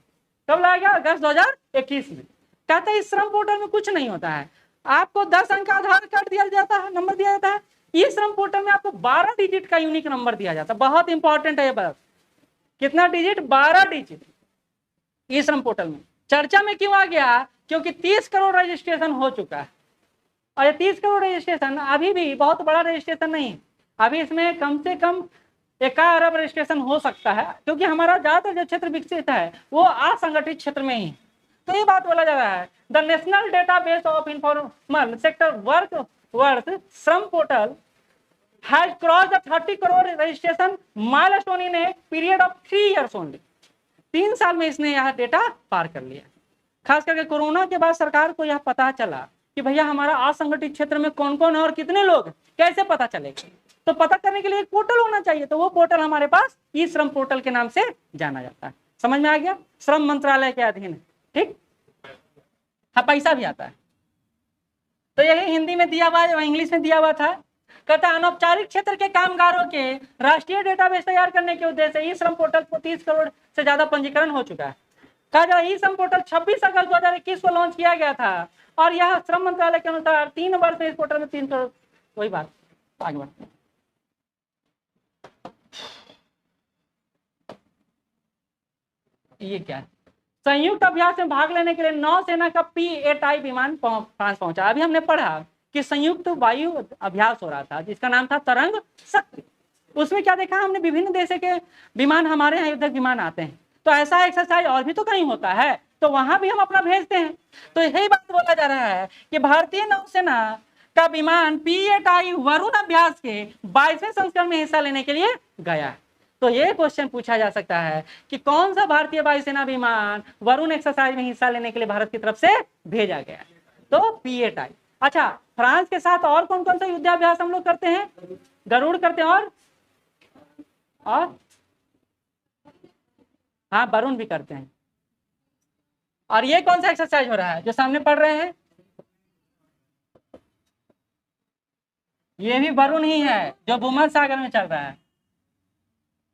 [SPEAKER 1] कब लाया गया, अगस्त 2021 में। कहते हैं इस श्रम पोर्टल में कुछ नहीं होता है, आपको 10 अंक का आधार कार्ड दिया जाता है, नंबर दिया जाता है। ई श्रम पोर्टल में आपको 12 डिजिट का यूनिक नंबर दिया जाता है। बहुत इंपॉर्टेंट है ये बात, कितना डिजिट, 12 डिजिट ई श्रम पोर्टल में। चर्चा में क्यों आ गया, क्योंकि 30 करोड़ रजिस्ट्रेशन हो चुका है। और ये 30 करोड़ रजिस्ट्रेशन अभी भी बहुत बड़ा रजिस्ट्रेशन नहीं है, अभी इसमें कम से कम 1 अरब रजिस्ट्रेशन हो सकता है, क्योंकि हमारा ज्यादातर जो क्षेत्र विकसित है वो असंगठित क्षेत्र में ही। तो ये बात बोला जा रहा है, the national database of informal sector work Shram portal has crossed the 30 crore registration milestone in a period of 3 years only. 3 साल में इसने यह डेटा पार कर लिया। खास करके कोरोना के बाद सरकार को यह पता चला कि भैया हमारा असंगठित क्षेत्र में कौन कौन है और कितने लोग, कैसे पता चलेगा। तो पता करने के लिए एक पोर्टल होना चाहिए, तो वो पोर्टल हमारे पास ई श्रम पोर्टल के नाम से जाना जाता है। समझ में आ गया, श्रम मंत्रालय के अधीन है, ठीक। हाँ, पैसा भी आता है। तो यही हिंदी में दिया हुआ है, इंग्लिश में दिया हुआ था। कहता है अनौपचारिक क्षेत्र के कामगारों के राष्ट्रीय डेटाबेस तैयार करने के उद्देश्य से ई श्रम पोर्टल को 30 करोड़ से ज्यादा पंजीकरण हो चुका है। कहा जा रहा है ई श्रम पोर्टल 26 अगस्त 2021 को लॉन्च किया गया था और यह श्रम मंत्रालय के अनुसार 3 वर्ष में इस पोर्टल में 3 करोड़, वही बात आगे बढ़। ये क्या है? संयुक्त अभ्यास में भाग लेने के लिए नौसेना का P-8I विमान फ्रांस पहुंचा। अभी हमने पढ़ा कि संयुक्त वायु अभ्यास हो रहा था जिसका नाम था तरंग शक्ति। उसमें क्या देखा हमने, विभिन्न देशों के विमान हमारे यहाँ युद्धक विमान आते हैं, तो ऐसा एक्सरसाइज और भी तो कहीं होता है, तो वहां भी हम अपना भेजते हैं। तो यही बात बोला जा रहा है कि भारतीय नौसेना का विमान P-8I वरुण अभ्यास के 22वें संस्करण में हिस्सा लेने के लिए गया। तो ये क्वेश्चन पूछा जा सकता है कि कौन सा भारतीय वायुसेना विमान वरुण एक्सरसाइज में हिस्सा लेने के लिए भारत की तरफ से भेजा गया? तो P-8I। अच्छा, फ्रांस के साथ और कौन कौन सा युद्धाभ्यास हम लोग करते हैं? गरुड़ करते हैं और हाँ, वरुण भी करते हैं। और ये कौन सा एक्सरसाइज हो रहा है जो सामने पढ़ रहे हैं? ये भी वरुण ही है जो भूमध्य सागर में चल रहा है।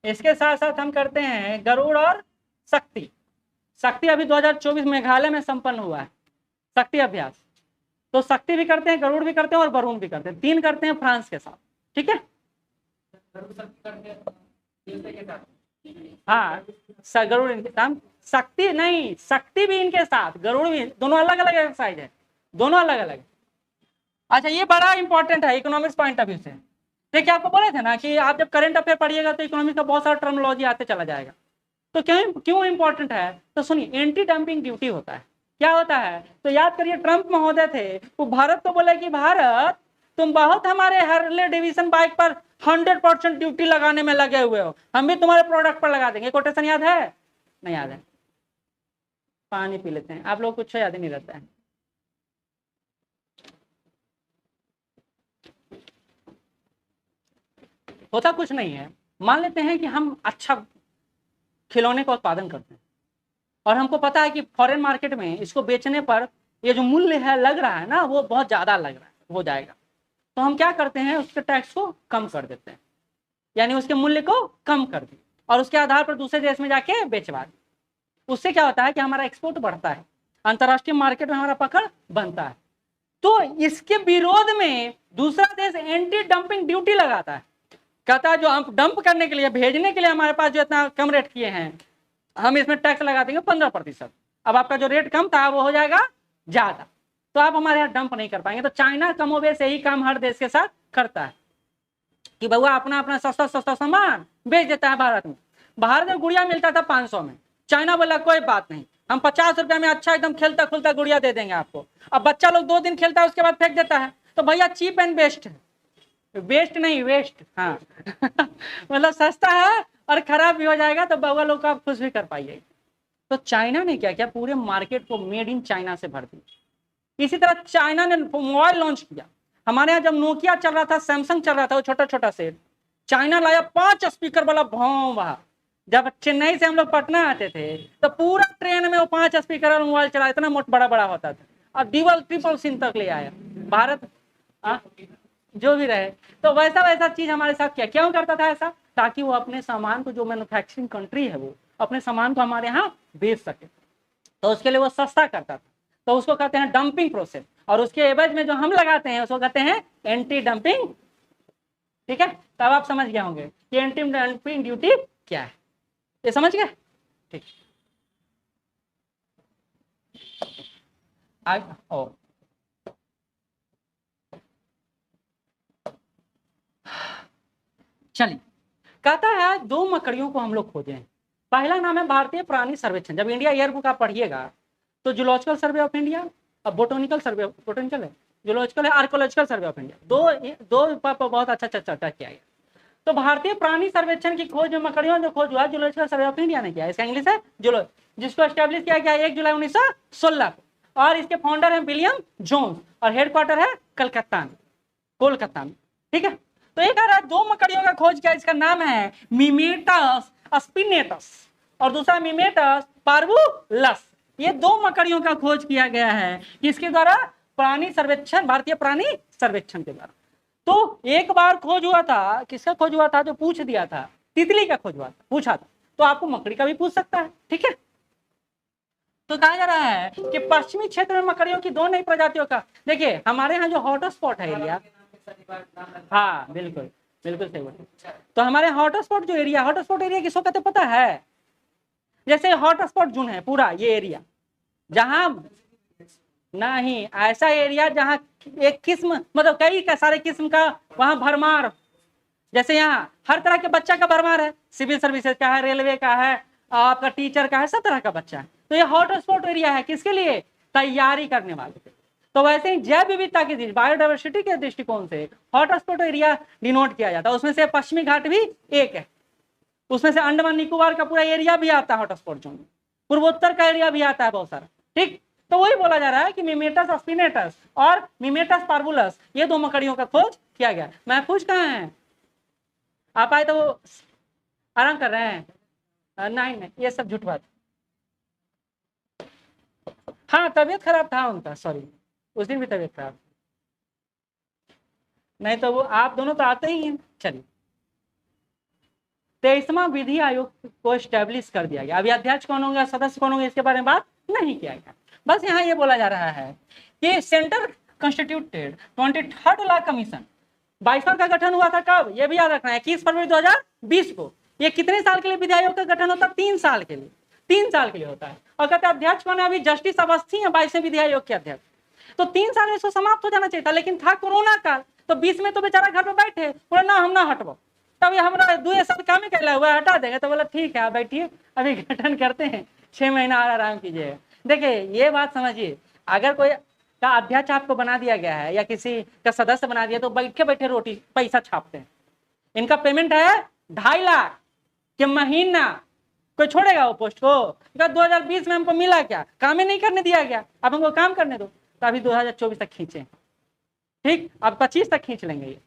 [SPEAKER 1] इसके साथ साथ हम करते हैं गरुड़ और शक्ति। शक्ति अभी 2024 मेघालय में संपन्न हुआ है, शक्ति अभ्यास। तो शक्ति भी करते हैं, गरुड़ भी करते हैं और वरुण भी करते हैं, 3 करते हैं फ्रांस के साथ। ठीक है, हाँ, गरुड़ इनके साथ, शक्ति नहीं, शक्ति भी इनके साथ, गरुड़ भी, दोनों अलग अलग एक्सरसाइज है, दोनों अलग अलग। अच्छा, ये बड़ा इंपॉर्टेंट है इकोनॉमिक्स पॉइंट ऑफ व्यू से। देखिए, आपको बोले थे ना कि आप जब करंट अफेयर पढ़िएगा तो इकोनॉमिक्स का बहुत सारा टर्मिनोलॉजी आते चला जाएगा। तो क्यों इंपॉर्टेंट है? तो सुनिए, एंटी डंपिंग ड्यूटी होता है। क्या होता है? तो याद करिए, ट्रंप महोदय थे, वो भारत को बोले कि भारत तुम बहुत हमारे हार्ले डेविसन बाइक पर 100% ड्यूटी लगाने में लगे हुए हो, हम भी तुम्हारे प्रोडक्ट पर लगा देंगे। कोटेशन याद है? नहीं याद है? पानी पी लेते हैं, आप लोग कुछ याद ही नहीं रहता है। होता कुछ नहीं है। मान लेते हैं कि हम अच्छा खिलौने का उत्पादन करते हैं और हमको पता है कि फॉरेन मार्केट में इसको बेचने पर ये जो मूल्य है लग रहा है ना, वो बहुत ज़्यादा लग रहा है, हो जाएगा। तो हम क्या करते हैं, उसके टैक्स को कम कर देते हैं, यानी उसके मूल्य को कम कर दिए और उसके आधार पर दूसरे देश में जाके बेचवा दिए। उससे क्या होता है कि हमारा एक्सपोर्ट बढ़ता है, अंतर्राष्ट्रीय मार्केट में हमारा पकड़ बनता है। तो इसके विरोध में दूसरा देश एंटी डंपिंग ड्यूटी लगाता है, कहता है जो हम डंप करने के लिए, भेजने के लिए हमारे पास जो इतना कम रेट किए हैं, हम इसमें टैक्स लगा देंगे 15%। अब आपका जो रेट कम था वो हो जाएगा ज्यादा, तो आप हमारे यहाँ डंप नहीं कर पाएंगे। तो चाइना कमोबेश यही काम हर देश के साथ करता है कि बउआ अपना अपना सस्ता सस्ता सामान बेच देता है भारत में। भारत में गुड़िया मिलता था 500 में, चाइना बोला कोई बात नहीं, हम 50 रुपये में अच्छा एकदम खेलता खुलता गुड़िया दे देंगे आपको। अब बच्चा लोग 2 दिन खेलता है उसके बाद फेंक देता है। तो भैया चीप एंड बेस्ट है, वेस्ट नहीं वेस्ट, हाँ मतलब सस्ता है और खराब भी हो जाएगा, तो बउआ लोग को आप खुश भी कर पाइएगा। तो चाइना ने क्या किया, पूरे मार्केट को मेड इन चाइना से भर दिया। इसी तरह चाइना ने मोबाइल लॉन्च किया। हमारे यहाँ जब नोकिया चल रहा था, सैमसंग चल रहा था, वो छोटा छोटा सेट, चाइना लाया 5 स्पीकर वाला भौं वहा। जब चेन्नई से हम लोग पटना आते थे तो पूरा ट्रेन में वो 5 स्पीकर वाला मोबाइल चला, इतना बड़ा बड़ा होता था, और डबल ट्रिपल सिम तक ले आया भारत। जो भी रहे, तो वैसा वैसा चीज हमारे साथ किया। क्यों करता था ऐसा? ताकि वो अपने सामान को, जो मैन्युफैक्चरिंग कंट्री है वो अपने सामान को हमारे यहाँ बेच सके, तो उसके लिए वो सस्ता करता था। तो उसको कहते हैं डंपिंग प्रोसेस, और उसके एवज में जो हम लगाते हैं उसको कहते हैं एंटी डंपिंग। ठीक है, तब आप समझ गए होंगे कि एंटी डंपिंग ड्यूटी क्या है, ये समझ गए? ठीक, ओ चलिए, कहता है 2 मकड़ियों को हम लोग खोजे। पहला नाम है भारतीय प्राणी सर्वेक्षण। जब इंडिया ईयर बुक आप पढ़िएगा तो जूलॉजिकल सर्वे ऑफ इंडिया, अब बोटोनिकल सर्वे, बोटोनिकल है, जूलॉजिकल है, आर्कोलॉजिकल सर्वे ऑफ इंडिया, दो पर बहुत अच्छा चर्चा किया गया। तो भारतीय प्राणी सर्वेक्षण की खोज में मकड़ियों जो खोज हुआ जूलॉजिकल सर्वे ऑफ इंडिया ने किया। इसका इंग्लिश है जूलॉजी, जिसको एस्टेब्लिश किया गया 1 जुलाई 1916 को, और इसके फाउंडर है विलियम जोन्स और हेडक्वार्टर है कोलकाता में। ठीक है, तो एक आ रहा है 2 मकड़ियों का खोज किया, इसका नाम है मिमेटस स्पिनेटस और दूसरा मिमेटस पार्वुलस। ये 2 मकड़ियों का खोज किया गया है, किसके द्वारा? प्राणी सर्वेक्षण, भारतीय प्राणी सर्वेक्षण के द्वारा। तो एक बार खोज हुआ था, किसका खोज हुआ था, जो पूछ दिया था, तितली का खोज हुआ था, पूछा था, तो आपको मकड़ी का भी पूछ सकता है, ठीक है। तो कहा जा रहा है कि पश्चिमी क्षेत्र में मकड़ियों की 2 नई प्रजातियों का, देखिए हमारे यहाँ जो हॉटस्पॉट है एरिया, हाँ बिल्कुल बिल्कुल सही बोले, तो हमारे हॉटस्पॉट जो एरिया, हॉटस्पॉट एरिया किसको कहते पता है? जैसे हॉटस्पॉट जोन है पूरा ये एरिया, जहां नहीं ऐसा एरिया जहां एक किस्म मतलब कई का सारे किस्म का वहां भरमार, जैसे यहाँ हर तरह के बच्चा का भरमार है, सिविल सर्विसेज का है, रेलवे का है, आपका टीचर का है, सब तरह का बच्चा है। तो ये हॉटस्पॉट एरिया है किसके लिए? तैयारी करने वाले। तो वैसे ही जैव विविधता की दृष्टि, बायोडाइवर्सिटी के दृष्टिकोण से हॉटस्पॉट एरिया डिनोट किया जाता है। उसमें से पश्चिमी घाट भी एक है, उसमें से अंडमान निकोबार का पूरा एरिया भी आता है हॉटस्पॉट जोन में, पूर्वोत्तर का एरिया भी आता है बहुत सारा, ठीक। तो वही बोला जा रहा है कि मिमेटस स्पिनेटस और मिमेटस पार्वुलस, ये 2 मकड़ियों का खोज किया गया। महफूज कहाँ है? आप आए तो वो आराम कर रहे हैं? नहीं ये सब झूठ बात। हाँ तबीयत खराब था उनका, सॉरी उस दिन भी तबीयत खराब, नहीं तो वो आप दोनों तो आते ही हैं। चलिए 23वां विधि आयोग को स्टैब्लिश कर दिया गया। अभी अध्यक्ष कौन होंगे, सदस्य कौन होंगे, इसके बारे में बात नहीं किया गया। बस यहाँ ये बोला जा रहा है कि centre constituted 23rd law commission, 22वां का गठन हुआ था कब, ये भी याद रखना है, 21 फरवरी 2020 को। ये कितने साल के लिए विधि आयोग का गठन होता है? 3 साल के लिए, 3 साल के लिए होता है। और कहते हैं अध्यक्ष कौन है? अभी जस्टिस अवस्थी है 22वें विधि आयोग के अध्यक्ष। तो 3 साल में इसको समाप्त हो जाना चाहिए था, लेकिन था कोरोना काल, तो 20 में तो बेचारा घर पे बैठे, बोला ना हम ना हटबो, तब हमारा 2 साल काम ही कहला हुआ हटा देंगे। तो बोला ठीक है आप बैठिए, अभी गठन करते हैं, 6 महीना और आराम कीजिए। देखिए ये बात समझिए, अगर कोई का अध्यक्ष आपको बना दिया गया है या किसी का सदस्य बना दिया, तो बैठे बैठे रोटी पैसा छापते हैं। इनका पेमेंट है 2.5 लाख के महीना। कोई छोड़ेगा वो पोस्ट को? 2020 में हमको मिला क्या, काम ही नहीं करने दिया गया, अब हमको काम करने दो। तो अभी 2024 तक खींचे, ठीक, अब 25 तक खींच लेंगे ये।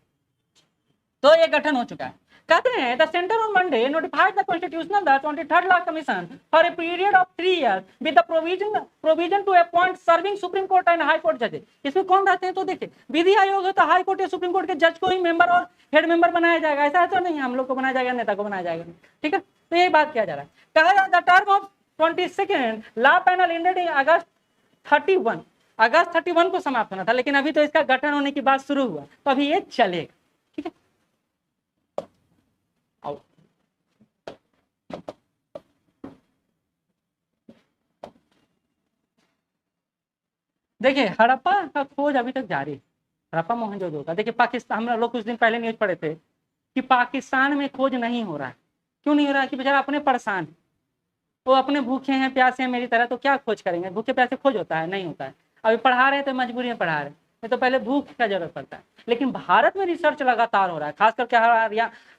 [SPEAKER 1] तो ये गठन हो चुका है। कहते हैं the centre on Monday notified the constitutional the 23rd law commission for a period of 3 years with the provision to appoint serving supreme court and high court जजेस। इसमें कौन रहते हैं? तो देखिए विधि आयोग है तो हाई कोर्ट या सुप्रीम कोर्ट के जज को ही मेंबर और हेड मेंबर बनाया जाएगा, ऐसा है तो नहीं हम लोग को बनाया जाएगा, नेता को बनाया जाएगा, ठीक है। तो यही बात किया जा रहा है। कहा जा the term of 22nd law panel ended in August 31 को समाप्त होना था, लेकिन अभी तो इसका गठन होने की बात शुरू हुआ, तो अभी ये चलेगा, ठीक है। आओ देखिए हड़प्पा का खोज अभी तक जारी है, हड़प्पा मोहनजोदड़ो का। देखिए पाकिस्तान, हम लोग कुछ दिन पहले न्यूज पढ़े थे कि पाकिस्तान में खोज नहीं हो रहा है। क्यों नहीं हो रहा है? कि बेचारा अपने परेशान है, वो अपने भूखे हैं प्यासे हैं मेरी तरह, तो क्या खोज करेंगे? भूखे प्यासे खोज होता है? नहीं होता है। अभी पढ़ा रहे हैं तो मजबूरी में पढ़ा रहे हैं, नहीं तो पहले भूख का जरूरत पड़ता है। लेकिन भारत में रिसर्च लगातार हो रहा है, खास करके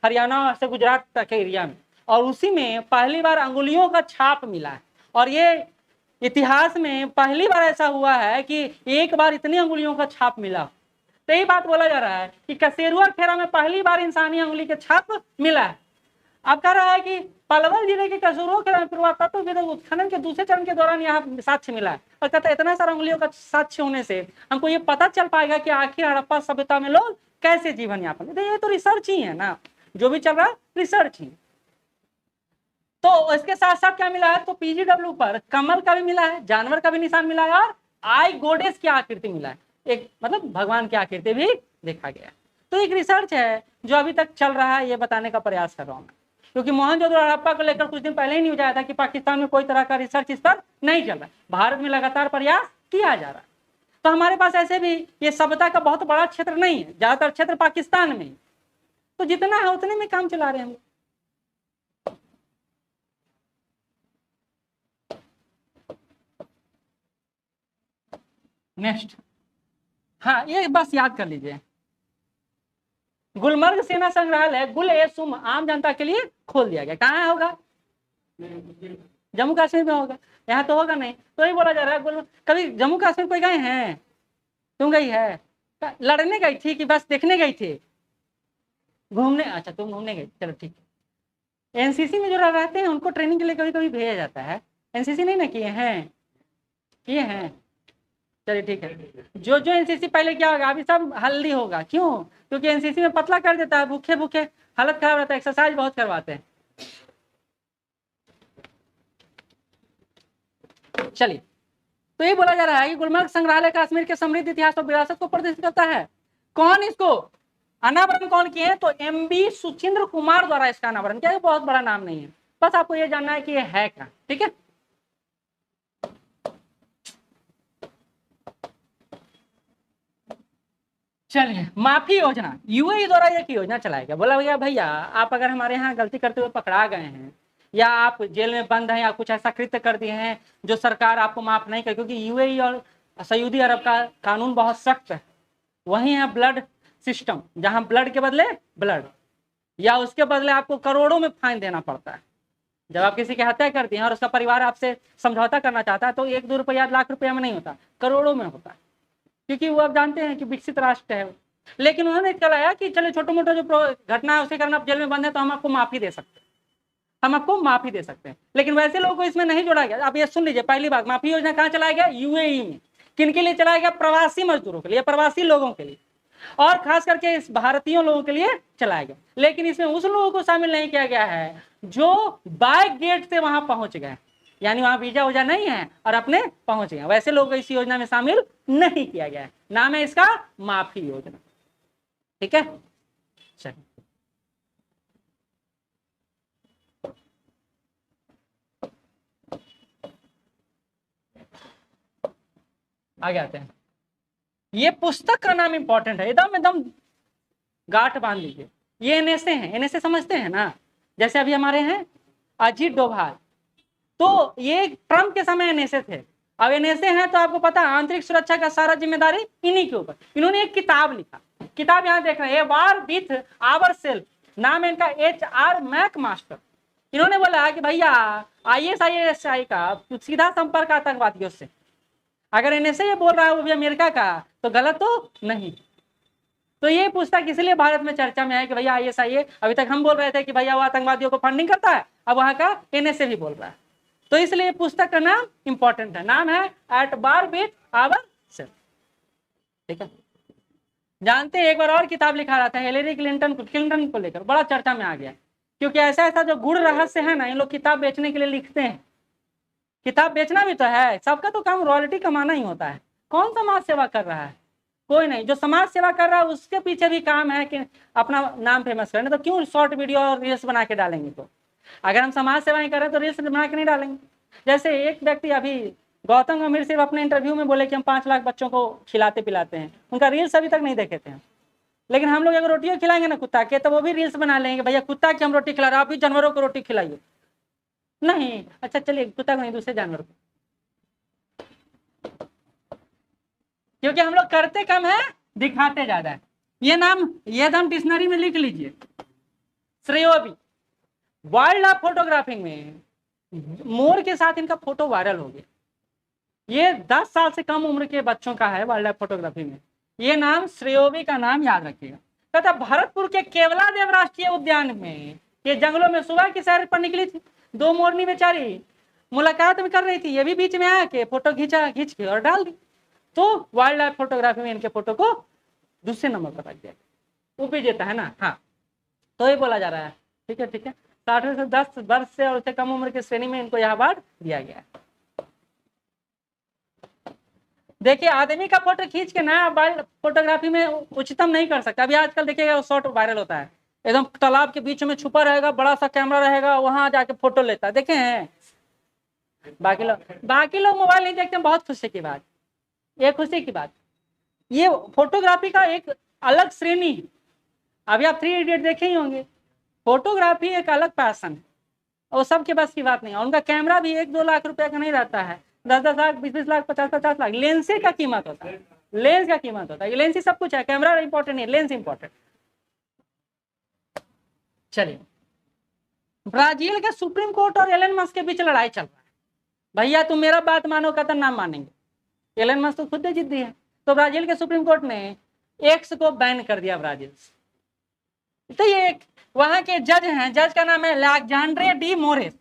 [SPEAKER 1] हरियाणा से गुजरात तक एरिया में, और उसी में पहली बार अंगुलियों का छाप मिला है। और ये इतिहास में पहली बार ऐसा हुआ है कि एक बार इतनी अंगुलियों का छाप मिला। तो यही बात बोला जा रहा है कि कसेरुआ खेरा में पहली बार इंसानी अंगुली के छाप मिला है। अब कह रहा है कि पलवल जिले के कसूरों के पुरातत्व उत्खनन के दूसरे चरण के दौरान यहाँ साक्ष्य मिला है। और कहता है इतना सारा उंगलियों का साक्ष्य होने से हमको ये पता चल पाएगा कि आखिर हड़प्पा सभ्यता में लोग कैसे जीवन यापन। ये तो रिसर्च ही है ना, जो भी चल रहा है रिसर्च ही। तो इसके साथ साथ क्या मिला है? तो पीजीडब्ल्यू पर कमल का भी मिला है, जानवर का भी निशान मिला है, और आई गोडेस की आकृति मिला है, एक मतलब भगवान की आकृति भी देखा गया। तो एक रिसर्च है जो अभी तक चल रहा है, ये बताने का प्रयास कर रहा हूँ मैं, क्योंकि मोहनजोदड़ो हड़प्पा को लेकर कुछ दिन पहले ही न्यूज आया था कि पाकिस्तान में कोई तरह का रिसर्च इस पर नहीं चल रहा है, भारत में लगातार प्रयास किया जा रहा है। तो हमारे पास ऐसे भी ये सभ्यता का बहुत बड़ा क्षेत्र नहीं है, ज्यादातर क्षेत्र पाकिस्तान में, तो जितना है उतने में काम चला रहे हैं हम। नेक्स्ट, हाँ ये बस याद कर लीजिए, गुलमर्ग सेना संग्रहालय गुल ए सुम आम जनता के लिए खोल दिया गया। कहाँ होगा? जम्मू कश्मीर में होगा, यहाँ तो होगा नहीं। तो ही बोला जा रहा है कभी जम्मू कश्मीर कोई गए हैं? तुम गई है? लड़ने गई थी कि बस देखने गई थी? घूमने? अच्छा तुम घूमने गई, चलो ठीक है। एनसीसी में जो रहते हैं उनको ट्रेनिंग के लिए कभी कभी भेजा जाता है। एनसीसी नहीं ना किए हैं? किए हैं? चलिए ठीक है। जो जो एनसीसी पहले क्या होगा, अभी सब हेल्दी होगा। क्यों? क्योंकि एनसीसी में पतला कर देता है, भूखे भूखे हालत खराब रहता है, एक्सरसाइज बहुत करवाते हैं। चलिए, तो ये बोला जा रहा है कि गुलमर्ग संग्रहालय कश्मीर के समृद्ध इतिहास और विरासत को प्रदर्शित करता है। कौन इसको अनावरण कौन किए हैं? तो एमबी सुचिंद्र कुमार द्वारा इसका अनावरण किया। बहुत बड़ा नाम नहीं है, बस आपको ये जानना है कि ये है क्या। ठीक है, चलिए, माफी योजना यूएई द्वारा एक योजना चलाया गया। बोला गया भैया आप अगर हमारे यहाँ गलती करते हुए पकड़ा गए हैं या आप जेल में बंद हैं या कुछ ऐसा कृत्य कर दिए हैं जो सरकार आपको माफ नहीं करे, क्योंकि यूएई और सऊदी अरब का कानून बहुत सख्त है। वही है ब्लड सिस्टम, जहां ब्लड के बदले ब्लड या उसके बदले आपको करोड़ों में फाइन देना पड़ता है। जब आप किसी की हत्या करती हैं और उसका परिवार आपसे समझौता करना चाहता है तो 1-2 रुपया लाख रुपया में नहीं होता, करोड़ों में होता है, क्योंकि वो आप जानते हैं कि विकसित राष्ट्र है। लेकिन उन्होंने चलाया कि चलो छोटे मोटे जो घटना है उसे करना, आप जेल में बंद है तो हम आपको माफी दे सकते हैं, हम आपको माफी दे सकते हैं। लेकिन वैसे लोगों को इसमें नहीं जोड़ा गया। आप ये सुन लीजिए, पहली बात, माफी योजना कहाँ चलाया गया? यूएई में। किन के लिए चलाया गया? प्रवासी मजदूरों के लिए, प्रवासी लोगों के लिए, और खास करके इस भारतीय लोगों के लिए चलाया गया। लेकिन इसमें उस लोगों को शामिल नहीं किया गया है जो बाय गेट से वहां पहुंच गए, यानी वहां वीजा वूजा नहीं है और अपने पहुंच गए, वैसे लोगों को इस योजना में शामिल नहीं किया गया है। नाम है इसका माफी योजना। ठीक है, चलिए आगे आते हैं। ये पुस्तक का नाम इंपॉर्टेंट है, एकदम एकदम गांठ बांध लीजिए। ये एनएसए हैं, एनएसए समझते हैं ना, जैसे अभी हमारे हैं अजीत डोभाल, तो ये ट्रम्प के समय एनएसए थे। अब एनएसए हैं तो आपको पता है आंतरिक सुरक्षा का सारा जिम्मेदारी इन्हीं के ऊपर। इन्होंने एक किताब लिखा, किताब यहाँ देख रहे हैं, वार विथ आवर सेल्फ, नाम है इनका HR मैकमास्टर। इन्होंने बोला कि भैया ISI का सीधा संपर्क आतंकवादियों से, अगर एनएसए ये बोल रहा है वो भी अमेरिका का, तो गलत तो नहीं। तो ये पुस्तक इसलिए भारत में चर्चा में है कि भैया ISI, अभी तक हम बोल रहे थे कि भैया वो आतंकवादियों को फंडिंग करता है, अब वहां का एनएसए भी बोल रहा है, तो इसलिए पुस्तक का नाम इंपॉर्टेंट है। नाम है at bar with our self. ठीक है, जानते हैं एक बार और किताब लिखा रहा था हिलेरी क्लिंटन को लेकर, बड़ा चर्चा में आ गया, क्योंकि ऐसा ऐसा जो गुड़ रहस्य है ना, इन लोग किताब बेचने के लिए लिखते हैं। किताब बेचना भी तो है, सबका तो काम रॉयल्टी कमाना ही होता है। कौन समाज सेवा कर रहा है? कोई नहीं। जो समाज सेवा कर रहा है उसके पीछे भी काम है कि अपना नाम फेमस करना, तो क्यों शॉर्ट वीडियो और रील्स बना के डालेंगे? तो अगर हम समाज सेवा ही कर रहे हैं तो रील्स बना के नहीं डालेंगे। जैसे एक व्यक्ति अभी गौतम गंभीर सिर्फ अपने इंटरव्यू में बोले कि हम 5 लाख बच्चों को खिलाते पिलाते हैं, उनका रील्स अभी तक नहीं देखे थे। लेकिन हम लोग अगर रोटियां खिलाएंगे ना कुत्ता के, तो वो भी रील्स बना लेंगे, भैया कुत्ता की हम रोटी खिला रहे, आप भी जानवरों को रोटी खिलाइए। नहीं, अच्छा चलिए, कुत्ता को नहीं, दूसरे जानवर को, क्योंकि हम लोग करते कम है, दिखाते ज्यादा है। ये नाम डिक्शनरी में लिख लीजिए, श्रेयोबी। वाइल्ड लाइफ फोटोग्राफिंग में मोर के साथ इनका फोटो वायरल हो गया। ये 10 साल से कम उम्र के बच्चों का है वाइल्ड लाइफ फोटोग्राफी में। ये नाम श्रेयोबी का नाम याद रखिएगा। तथा भरतपुर के केवला देव राष्ट्रीय उद्यान में ये जंगलों में सुबह की सैर पर निकली थी। 2 मोरनी बेचारी मुलाकात में कर रही थी, ये भी बीच में आके फोटो खींच के और डाल दी। तो वाइल्ड लाइफ फोटोग्राफी में इनके फोटो को दूसरे नंबर पर रख दिया, उपविजेता है ना। हाँ, तो ये बोला जा रहा है। ठीक है, ठीक है, 60 से 10 वर्ष से और उससे कम उम्र की श्रेणी में इनको यह अवार्ड दिया गया है। देखिए, आदमी का फोटो खींच के ना वाइल्ड फोटोग्राफी में उच्चतम नहीं कर सकता। अभी आजकल देखिएगा शॉट वायरल होता है, एकदम तालाब के बीच में छुपा रहेगा, बड़ा सा कैमरा रहेगा, वहां जाके फोटो लेता है, देखे हैं? बाकी लोग मोबाइल नहीं देखते, बहुत खुशी की बात, ये खुशी की बात। ये फोटोग्राफी का एक अलग श्रेणी है। अभी आप 3 इडियट देखे ही होंगे। फोटोग्राफी एक अलग पैशन है और सबके बस की बात नहीं है। उनका कैमरा भी 1-2 लाख रुपए का नहीं रहता है, 10-10 लाख, 20-20 लाख, 50-50 लाख। लेंस का कीमत होता है, लेंस का कीमत होता है। लेंस ही सब कुछ है, कैमरा इंपॉर्टेंट नहीं है, लेंस इंपॉर्टेंट। चलिए, ब्राजील के सुप्रीम कोर्ट और एलन मस्क के बीच लड़ाई चल रहा है। भैया तुम मेरा बात मानो का तो नाम मानेंगे। एलन मस्क तो खुद जिद्दी है, तो ब्राजील के सुप्रीम कोर्ट ने एक्स को बैन कर दिया ब्राजील से। तो ये वहां के जज हैं, जज का नाम है अलेक्जेंड्रे डी मोरेस।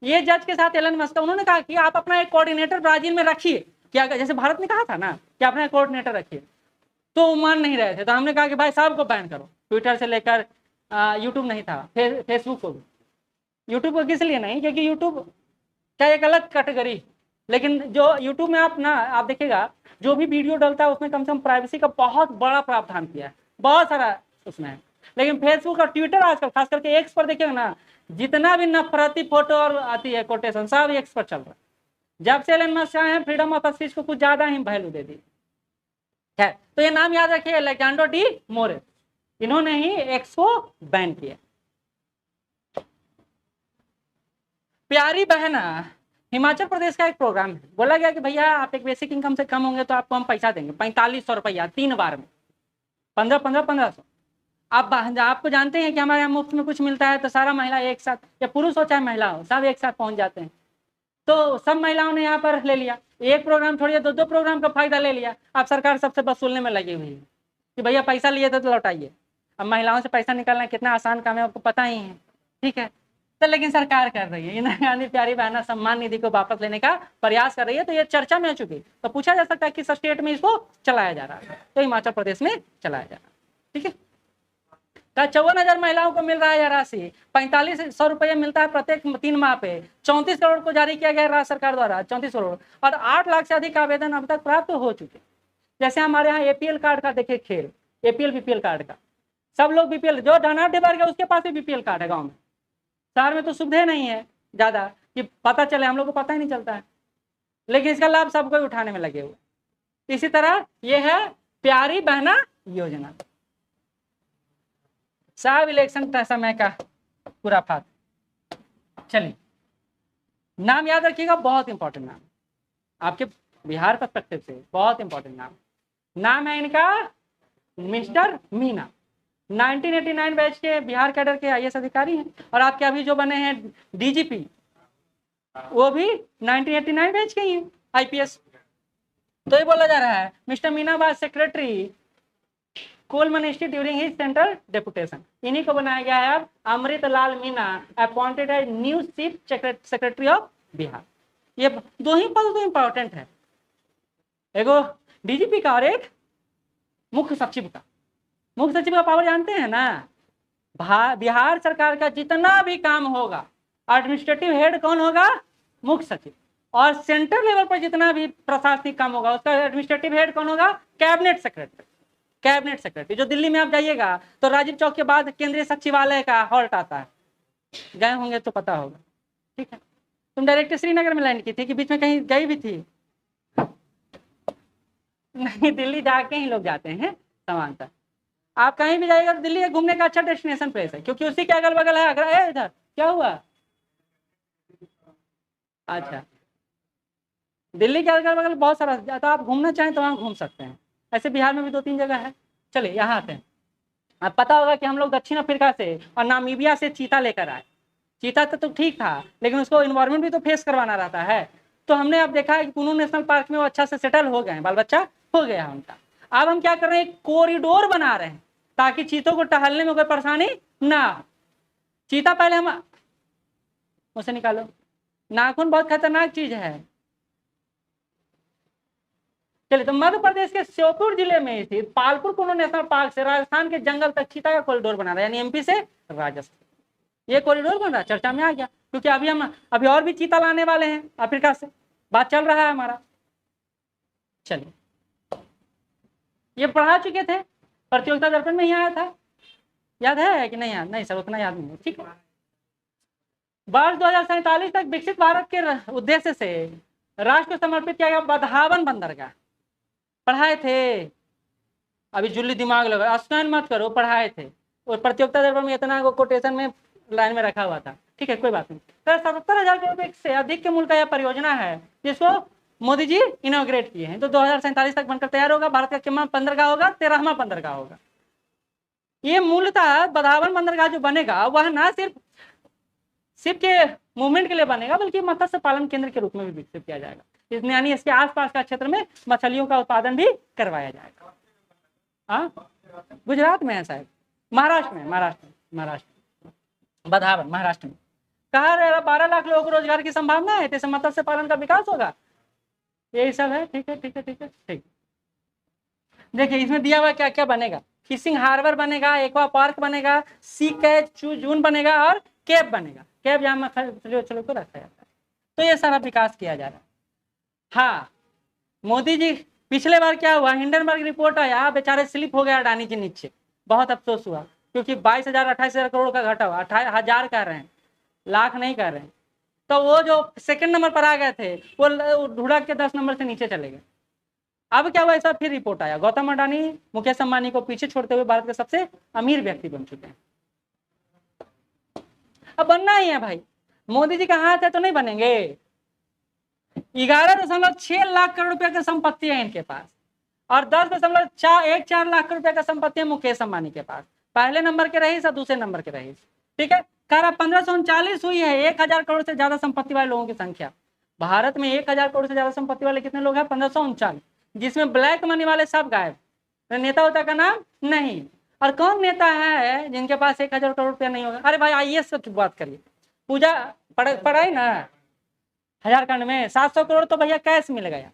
[SPEAKER 1] ये जज के साथ एलन मस्क, उन्होंने कहा कि आप अपना एक कोऑर्डिनेटर ब्राजील में रखिए क्या जैसे भारत ने कहा था ना कि अपना कोऑर्डिनेटर रखिए, तो वो मान नहीं रहे थे, तो हमने कहा कि भाई साहब को बैन करो, ट्विटर से लेकर यूट्यूब नहीं था, फेसबुक को भी। यूट्यूब को किस लिए नहीं, क्योंकि यूट्यूब का एक अलग कैटेगरी, लेकिन जो यूट्यूब में आप देखिएगा जो भी वीडियो डलता है उसमें कम से कम प्राइवेसी का बहुत बड़ा प्रावधान किया है, बहुत सारा उसमें है। लेकिन फेसबुक और ट्विटर आजकल खास करके एक्स पर देखिएगा ना, जितना भी नफरती फोटो और आती है कोटेशन सब एक्स पर चल रहा है। जब से एलन मस्क आए हैं फ्रीडम ऑफ स्पीच को कुछ ज्यादा ही वैल्यू दे दी है। तो ये नाम याद रखिए, अलेक्जेंडर डी मोरेस, इन्होंने ही एक्स को बैन किया। प्यारी बहना, हिमाचल प्रदेश का एक प्रोग्राम है, बोला गया कि भैया आप एक बेसिक इनकम से कम होंगे तो आपको हम पैसा देंगे 4500 रुपया 3 बार में, 1500। आप आपको जानते हैं कि हमारे यहाँ मुफ्त में कुछ मिलता है तो सारा महिला एक साथ, या पुरुष हो चाहे महिला हो, सब एक साथ पहुंच जाते हैं। तो सब महिलाओं ने यहाँ पर ले लिया, एक प्रोग्राम छोड़िए 2-2 प्रोग्राम का फायदा ले लिया। अब सरकार सबसे वसूलने में लगी हुई है कि भैया पैसा लिए थे तो लौटाइए। अब महिलाओं से पैसा निकालना कितना आसान काम है आपको पता ही है, ठीक है। तो लेकिन सरकार कर रही है, इंदिरा गांधी प्यारी बहना सम्मान निधि को वापस लेने का प्रयास कर रही है, तो ये चर्चा में आ चुकी। तो पूछा जा सकता है किस स्टेट में इसको चलाया जा रहा है, तो हिमाचल प्रदेश में चलाया जा रहा है, ठीक है। 54,000 महिलाओं को मिल रहा है यह राशि, 4500 रुपये मिलता है प्रत्येक 3 माह पे। 34 करोड़ को जारी किया गया राज्य सरकार द्वारा, 34 करोड़, और 8 लाख से अधिक आवेदन अब तक प्राप्त हो चुके। जैसे हमारे यहाँ एपीएल कार्ड का देखिए खेल, एपीएल बीपीएल कार्ड का, सब लोग बीपीएल, जो डानार डिबार गया उसके पास भी बीपीएल कार्ड है गाँव में। शहर में तो सुविधा नहीं है ज्यादा कि पता चले, हम लोग को पता ही नहीं चलता है, लेकिन इसका लाभ सबको उठाने में लगे हुए। इसी तरह ये है प्यारी बहना योजना, सब इलेक्शन समय का पूरा फात। चलिए नाम याद रखिएगा, बहुत इंपॉर्टेंट नाम आपके बिहार पर्सपेक्टिव से, बहुत इंपॉर्टेंट नाम है इनका मिस्टर मीना। 1989 बैच के बिहार कैडर के आईएएस अधिकारी हैं, और आपके अभी जो बने हैं डीजीपी वो भी 1989 बैच के ही हैं आईपीएस। तो ये बोला जा रहा है mister Meena was secretary coal ministry during his central deputation. इन्हीं को बनाया गया है अब Amrit Lal Meena appointed as new chief secretary of Bihar. ये दो ही पद तो इंपॉर्टेंट है, एगो डीजीपी का और एक मुख्य सचिव का। मुख्य सचिव का पावर जानते हैं ना, बिहार सरकार का जितना भी काम होगा एडमिनिस्ट्रेटिव हेड कौन होगा, मुख्य सचिव, और सेंट्रल लेवल पर जितना भी प्रशासनिक काम होगा उसका एडमिनिस्ट्रेटिव हेड कौन होगा, कैबिनेट सेक्रेटरी। कैबिनेट सेक्रेटरी जो दिल्ली में आप जाइएगा तो राजीव चौक के बाद केंद्रीय सचिवालय का हॉल्ट आता है, गए होंगे तो पता होगा, ठीक है। तुम डायरेक्ट श्रीनगर में लैंड की थी कि बीच में कहीं गई भी थी? नहीं, दिल्ली जाके ही लोग जाते हैं समानता। आप कहीं भी जाइएगा तो दिल्ली घूमने का अच्छा डेस्टिनेशन प्लेस है, क्योंकि उसी के अगल बगल है आगरा। इधर क्या हुआ, अच्छा दिल्ली के अगल बगल बहुत सारा, तो आप घूमना चाहें तो वहाँ घूम सकते हैं। ऐसे बिहार में भी 2-3 जगह है। चलिए यहाँ आते हैं। अब पता होगा कि हम लोग दक्षिण अफ्रीका से और नामीबिया से चीता लेकर आए। चीता तो ठीक था, लेकिन उसको इन्वायरमेंट भी तो फेस करवाना रहता है। तो हमने अब देखा है कि कुनू नेशनल पार्क में वो अच्छा से सेटल हो गए हैं, बाल बच्चा हो गया है उनका। अब हम क्या कर रहे हैं, कॉरिडोर बना रहे हैं ताकि चीतों को टहलने में कोई परेशानी ना हो। चीता पहले हम उसे निकालो, नाखून बहुत खतरनाक चीज है। चलिए, तो मध्य प्रदेश के श्योपुर जिले में स्थित पालपुर कुनू नेशनल पार्क से राजस्थान के जंगल तक चीता का कॉरिडोर बना रहा है, यानी एमपी से राजस्थान ये कॉरिडोर बन रहा है, चर्चा में आ गया। क्योंकि अभी और भी चीता लाने वाले हैं अफ्रीका से, बात चल रहा है हमारा। चलिए, ये पढ़ा चुके थे, प्रतियोगिता दर्पण में ही आया था, याद है कि नहीं? याद नहीं सर, उतना याद नहीं है, ठीक है। वर्ष 2047 तक विकसित भारत के उद्देश्य से राष्ट्र को समर्पित किया गया बधावन बंदरगाह। पढ़ाए थे, अभी जुल्ली दिमाग लगा, स्नान मत करो, पढ़ाए थे। और प्रतियोगिता दर्पण में इतना कोटेशन में लाइन में रखा हुआ था, ठीक है, कोई बात नहीं। तो 77,000 करोड़ रुपए से अधिक के मूल्य का यह परियोजना है जिसको मोदी जी इनॉग्रेट किए हैं। तो 2047 तक बनकर तैयार होगा। भारत का कितना बंदरगाह होगा, 13वां बंदरगाह होगा। ये मूलतः बधावन बंदरगाह जो बनेगा वह ना सिर्फ के मूवमेंट के लिए बनेगा, बल्कि मत्स्य पालन केंद्र के रूप में भी विकसित किया जाएगा। यानी इसके आसपास का क्षेत्र में मछलियों का उत्पादन भी करवाया जाएगा। हाँ, गुजरात में है शायद, महाराष्ट्र बधावन महाराष्ट्र में। कहा 12 लाख लोगों को रोजगार की संभावना है, तो मत्स्य पालन का विकास होगा। यही सब है। ठीक है ठीक है ठीक है ठीक। देखिए इसमें दिया हुआ क्या क्या बनेगा, फिशिंग हार्बर बनेगा, एक्वा पार्क बनेगा, सी कैच जून बनेगा और कैब बनेगा। कैब यहाँ चलो को रखा जाता है। तो ये सारा विकास किया जा रहा है। हाँ मोदी जी, पिछले बार क्या हुआ, हिंडनबर्ग रिपोर्ट आया, बेचारे स्लिप हो गया अडानी के नीचे, बहुत अफसोस हुआ, क्योंकि 22,000 28,000 करोड़ का घटा हुआ, 18,000 कह रहे हैं, लाख नहीं कह रहे हैं। तो वो जो सेकंड नंबर पर आ गए थे वो ढुढ़क के 10 नंबर से नीचे चले गए। अब क्या हुआ, ऐसा फिर रिपोर्ट आया, गौतम अडानी मुकेश अंबानी को पीछे छोड़ते हुए भारत के सबसे अमीर व्यक्ति बन चुके हैं। अब बनना ही है भाई, मोदी जी का हाथ है तो नहीं बनेंगे। 11.6 लाख करोड़ रुपए की संपत्ति है इनके पास, और 10.14 लाख रुपए का संपत्ति है मुकेश अंबानी के पास। पहले नंबर के रहीस और दूसरे नंबर के रहीस। ठीक है, कह रहा 1539 हुई है 1,000 करोड़ से ज्यादा संपत्ति वाले लोगों की संख्या। भारत में 1,000 करोड़ से ज्यादा संपत्ति वाले कितने लोग हैं, 1539, जिसमें ब्लैक मनी वाले सब गायब। नेता होता का नाम नहीं। और कौन नेता है जिनके पास 1,000 करोड़ रुपया नहीं होगा। अरे भाई आईएएस की बात करिए, पूजा पढ़ाई ना 1000 खंड में 700 करोड़ तो भैया कैश मिल गया,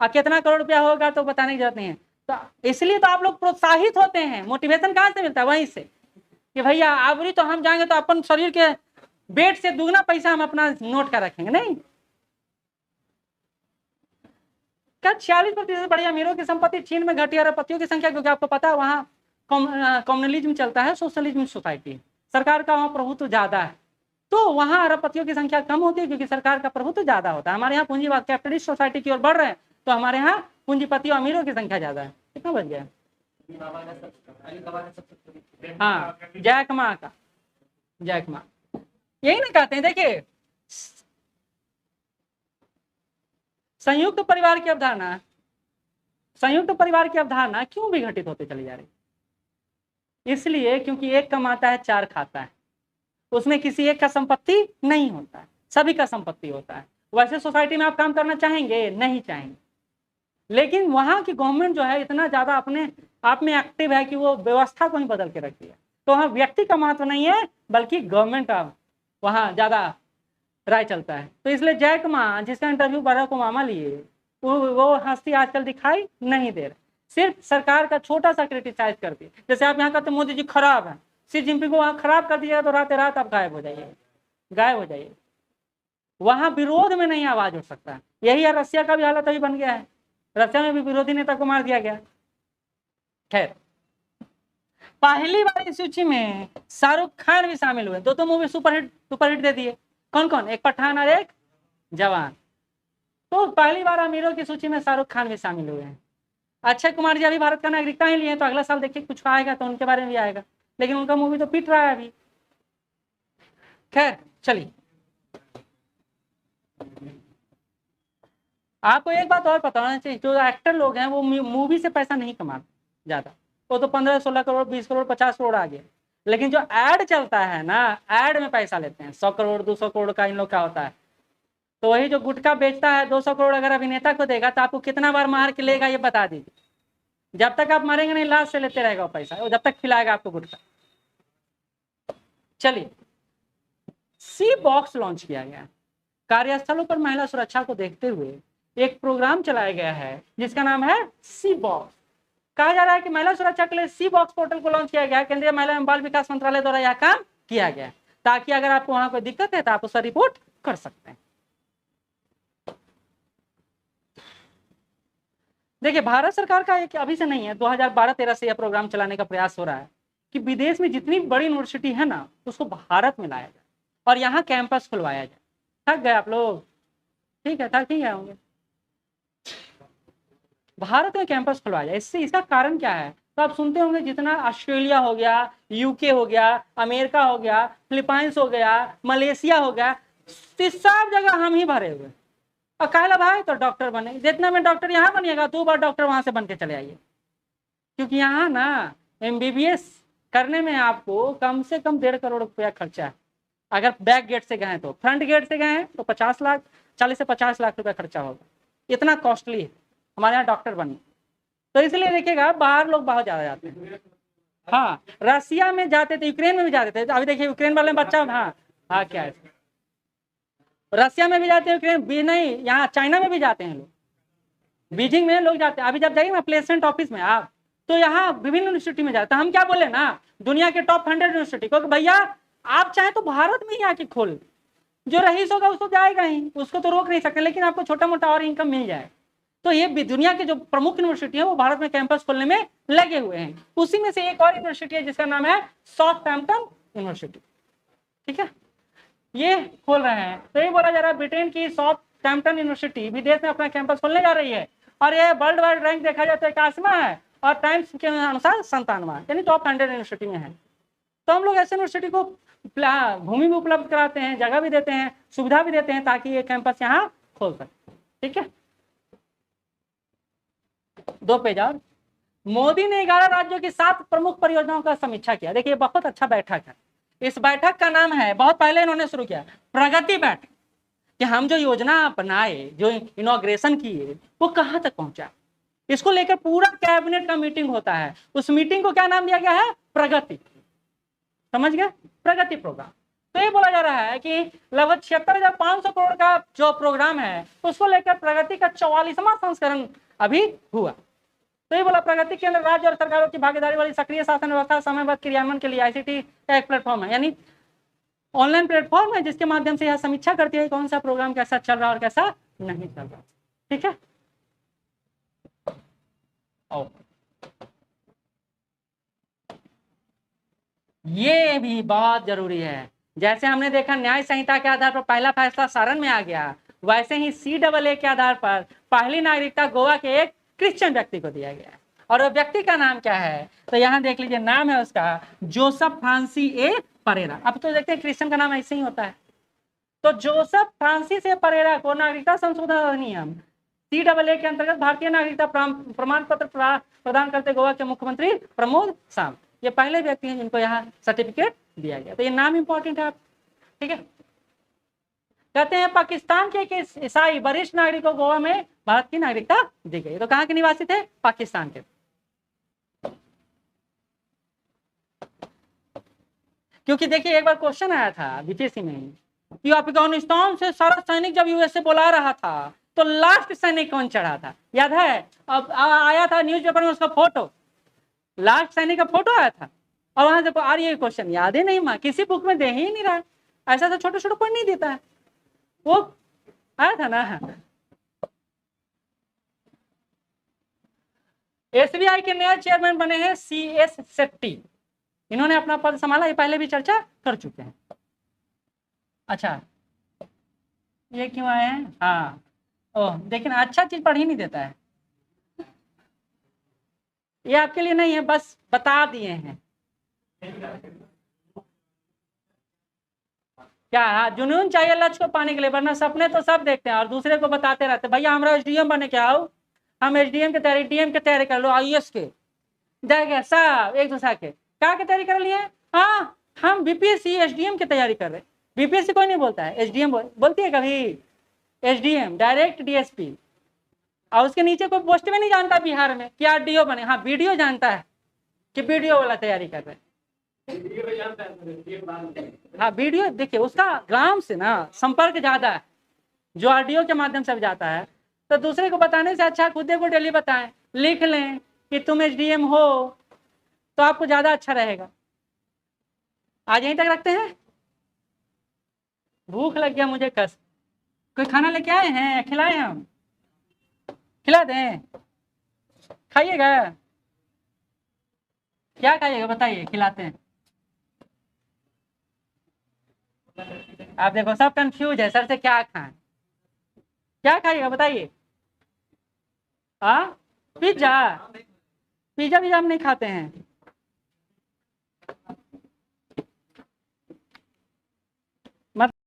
[SPEAKER 1] और कितना करोड़ रुपया होगा तो बताने की जरूरत नहीं है। तो इसलिए तो आप लोग प्रोत्साहित होते हैं, मोटिवेशन कहाँ से मिलता है, वहीं से कि भैया आवरी तो हम जाएंगे तो अपन शरीर के वेट से दुगना पैसा हम अपना नोट कर रखेंगे। नहीं, क्या 46% बड़े अमीरों की संपत्ति चीन में घटी, अरबपतियों की संख्या, क्योंकि आपको पता है वहाँ कम्युनलिज्म चलता है, सोशलिज्म सोसाइटी, सरकार का वहाँ प्रभुत्व ज्यादा है, तो वहाँ अरबपतियों की संख्या कम होती है क्योंकि सरकार का प्रभुत्व ज्यादा होता है। हमारे यहाँ पूंजीवाद कैपिटलिस्ट सोसाइटी की ओर बढ़ रहे हैं, तो हमारे यहाँ पूंजीपतियों अमीरों की संख्या ज्यादा है। कितना बच गया, हाँ जैक मा का, जैक मा यही ना कहते हैं। देखिए संयुक्त परिवार की अवधारणा, संयुक्त परिवार की अवधारणा क्यों विघटित होते चली जा रही, इसलिए क्योंकि एक कमाता है 4 खाता है, उसमें किसी एक का संपत्ति नहीं होता है, सभी का संपत्ति होता है। वैसे सोसाइटी में आप काम करना चाहेंगे, नहीं चाहेंगे, लेकिन वहां की गवर्नमेंट जो है इतना ज्यादा अपने आप में एक्टिव है कि वो व्यवस्था को ही बदल के रखती है। तो वहाँ व्यक्ति का महत्व नहीं है, बल्कि गवर्नमेंट का वहाँ ज्यादा राय चलता है। तो इसलिए जैक मा, जिसका इंटरव्यू बराक ओबामा लिए, वो हस्ती आजकल दिखाई नहीं दे रहा, सिर्फ सरकार का छोटा सा क्रिटिसाइज करती है। जैसे आप यहाँ कहते मोदी जी खराब है, सी जिनपिंग को वहाँ खराब कर दिया तो रात रात आप गायब हो जाइए, गायब हो जाइए। वहां विरोध में नहीं आवाज उठ सकता है। यही है, रसिया का भी हालत अभी बन गया है, रसिया में भी विरोधी नेता को मार दिया गया। खैर, पहली बार इस सूची में शाहरुख खान भी शामिल हुए, दो मूवी सुपरहिट दे दिए। कौन कौन, एक पठान और एक जवान। तो पहली बार अमीरों की सूची में शाहरुख खान भी शामिल हुए हैं। अक्षय कुमार जी अभी भारत का नागरिकता ही लिए, तो अगला साल देखिए कुछ आएगा तो उनके बारे में भी आएगा, लेकिन उनका मूवी तो पिट रहा है अभी। खैर चलिए, आपको एक बात और पता होना चाहिए, जो एक्टर लोग हैं वो मूवी से पैसा नहीं कमाते ज्यादा, वो तो 15-16 करोड़ 20 करोड़ 50 करोड़ आ गए, लेकिन जो एड चलता है ना, एड में पैसा लेते हैं। 100 करोड़ 200 करोड़ का इन लोग का होता है। तो वही जो गुटखा बेचता है 200 करोड़ अगर अभिनेता को देगा तो आपको कितना बार मार के लेगा ये बता दीजिए। जब तक आप मरेंगे नहीं, लास्ट से लेते रहेगा वो पैसा, वो जब तक खिलाएगा आपको गुटखा। चलिए, सी बॉक्स लॉन्च किया गया, कार्यस्थलों पर महिला सुरक्षा को देखते हुए एक प्रोग्राम चलाया गया है जिसका नाम है सी बॉक्स। कहा जा रहा है कि महिला सुरक्षा के लिए सी बॉक्स पोर्टल को लॉन्च किया गया है, केंद्रीय महिला एवं बाल विकास मंत्रालय द्वारा यह काम किया गया है, ताकि अगर आपको वहां कोई दिक्कत है तो आप उसका रिपोर्ट कर सकते हैं। देखिए, भारत सरकार का एक अभी से नहीं है, 2012-13 से यह प्रोग्राम चलाने का प्रयास हो रहा है कि विदेश में जितनी बड़ी यूनिवर्सिटी है ना, उसको भारत में लाया जाए और यहाँ कैंपस खुलवाया जाए। थक गए आप लोग, ठीक है, थक ही गए होंगे। भारत में कैंपस खुलवाया जाए, इससे इसका कारण क्या है, तो आप सुनते होंगे जितना ऑस्ट्रेलिया हो गया, यूके हो गया, अमेरिका हो गया, फिलीपाइंस हो गया, मलेशिया हो गया, सब जगह हम ही भरे हुए। और कहला भाई तो डॉक्टर बने, जितना में डॉक्टर यहाँ बनिएगा 2 बार डॉक्टर वहां से बन के चले आइए, क्योंकि यहाँ ना MBBS करने में आपको कम से कम 1.5 करोड़ रुपया खर्चा है। अगर बैक गेट से गए तो, फ्रंट गेट से गए तो 40 से 50 लाख रुपया खर्चा होगा, इतना कॉस्टली है हमारे यहाँ डॉक्टर बनना। तो इसलिए देखिएगा बाहर लोग बहुत ज्यादा जाते हैं। हाँ, रसिया में जाते थे, यूक्रेन में भी जाते थे, अभी देखिए यूक्रेन वाले बच्चा, हाँ क्या है, रसिया में भी जाते हैं, यूक्रेन भी नहीं, यहाँ चाइना में भी जाते हैं लोग। बीजिंग में लोग जाते हैं। अभी जब जाइए ना प्लेसमेंट ऑफिस में आप, तो यहाँ विभिन्न यूनिवर्सिटी में जाते हैं। हम क्या बोले ना, दुनिया के टॉप 100 यूनिवर्सिटी को, भैया आप चाहे तो भारत में ही आके खोल, जो रईस होगा उसको जाएगा ही, उसको तो रोक नहीं सकते, लेकिन आपको छोटा मोटा और इनकम मिल जाए। तो ये दुनिया के जो प्रमुख यूनिवर्सिटी है वो भारत में कैंपस खोलने में लगे हुए हैं। उसी में से एक और यूनिवर्सिटी है जिसका नाम है साउथहैम्पटन यूनिवर्सिटी, ठीक है, ये खोल रहे हैं। तो ये बोला जा रहा है ब्रिटेन की साउथहैम्पटन यूनिवर्सिटी विदेश में अपना कैंपस खोलने जा रही है, और ये वर्ल्ड वाइड रैंक देखा जाए तो 81वां है, और टाइम्स के अनुसार 97वां, यानी टॉप 100 यूनिवर्सिटी में है। तो हम लोग ऐसे यूनिवर्सिटी को भूमि भी उपलब्ध कराते हैं, जगह भी देते हैं, सुविधा भी देते हैं, ताकि ये कैंपस यहाँ खोल सके, ठीक है। 2 पेज और। मोदी ने 11 राज्यों की 7 प्रमुख परियोजनाओं का समीक्षा किया। देखिए बहुत अच्छा बैठक है। इस बैठक का नाम है, बहुत पहले इन्होंने शुरू किया, प्रगति बैठक, कि हम जो योजना अपनाए, जो इनॉग्रेशन किए, वो कहाँ तक पहुंचा। इसको लेकर पूरा कैबिनेट का मीटिंग होता है। उस मीटिंग को क्या नाम दिया गया है, प्रगति। समझ गए, प्रगति प्रोग्राम। तो ये बोला जा रहा है कि लगभग 76,500 करोड़ का जो प्रोग्राम है उसको लेकर प्रगति का 44वां संस्करण अभी हुआ। तो ये बोला प्रगति के अंदर राज्य और सरकारों की भागीदारी वाली सक्रिय शासन व्यवस्था समयबद्ध क्रियान्वयन के लिए आईसीटी का एक प्लेटफॉर्म है, यानी ऑनलाइन प्लेटफॉर्म है जिसके माध्यम से यह समीक्षा करती है कौन सा प्रोग्राम कैसा चल रहा है और कैसा नहीं चल रहा, ठीक है। ये भी बहुत जरूरी है। जैसे हमने देखा न्याय संहिता के आधार पर पहला फैसला सारण में आ गया, वैसे ही CAA के आधार पर पहली नागरिकता गोवा के एक क्रिश्चियन व्यक्ति को दिया गया, और वो व्यक्ति का नाम क्या है, तो यहाँ देख लीजिए, नाम है उसका जोसेफ फ्रांसिस ए परेरा। अब तो देखते हैं क्रिश्चियन का नाम ऐसे ही होता है। तो जोसेफ फ्रांसिस ए परेरा को नागरिकता संशोधन अधिनियम CAA के अंतर्गत भारतीय नागरिकता प्रमाण पत्र प्रदान करते गोवा के मुख्यमंत्री प्रमोद सावंत, ये पहले व्यक्ति हैं जिनको यहाँ सर्टिफिकेट दिया गया। तो ये नाम इंपॉर्टेंट है आप, ठीक है। कहते हैं पाकिस्तान के एक ईसाई वरिष्ठ नागरिक को गोवा में भारत की नागरिकता दी गई। तो कहाँ के निवासी थे, पाकिस्तान के। क्योंकि देखिए एक बार क्वेश्चन आया था बीपीएससी में कि अफगानिस्तान से सारा सैनिक जब यूएसए बुला रहा था तो लास्ट सैनिक कौन चढ़ा था, याद है। अब आया था न्यूज़पेपर में उसका फोटो, लास्ट सैनिक का फोटो आया था, और वहां से आ रही है क्वेश्चन, याद ही नहीं, माँ किसी बुक में दे ही नहीं रहा है, ऐसा तो छोटे छोटे कोई नहीं देता है, वो आया था ना। एसबीआई के नए चेयरमैन बने हैं CS शेट्टी, इन्होंने अपना पद संभाला, ये पहले भी चर्चा कर चुके हैं। अच्छा ये क्यों आए हैं, हाँ ओह, लेकिन अच्छा चीज पढ़ ही नहीं देता है, ये आपके लिए नहीं है, बस बता दिए हैं। क्या जुनून चाहिए लक्ष्य को पाने के लिए, वरना सपने तो सब देखते हैं और दूसरे को बताते रहते हैं, भैया हमारा SDM बने क्या आओ, हम SDM की तैयारी DM की तैयारी कर लो, IAS के जाएगा सब एक दूसरे के क्या की तैयारी कर लिए। हाँ हम BPSC SDM की तैयारी कर रहे, BPSC कोई नहीं बोलता है, SDM बोलती है कभी, SDM डायरेक्ट DSP, और उसके नीचे कोई पोस्ट में नहीं जानता बिहार में कि RDO बने, हाँ BDO जानता है कि BDO वाला तैयारी कर रहे हैं। हाँ वीडियो देखिए, उसका ग्राम से ना संपर्क ज्यादा है, जो RDO के माध्यम से जाता है, तो दूसरे को बताने से अच्छा खुद को डेली बताएं, लिख लें कि तुम SDM हो, तो आपको ज्यादा अच्छा रहेगा। आज यहीं तक रखते हैं, भूख लग गया मुझे कस, कोई खाना लेके आए हैं, खिलाए हम, खिला दें, खाइएगा, क्या खाइएगा बताइए, खिलाते हैं। आप देखो सब कंफ्यूज है, सर से क्या खाएं, क्या खाइएगा बताइए। हाँ पिज्जा, पिज्जा भी हम नहीं खाते हैं।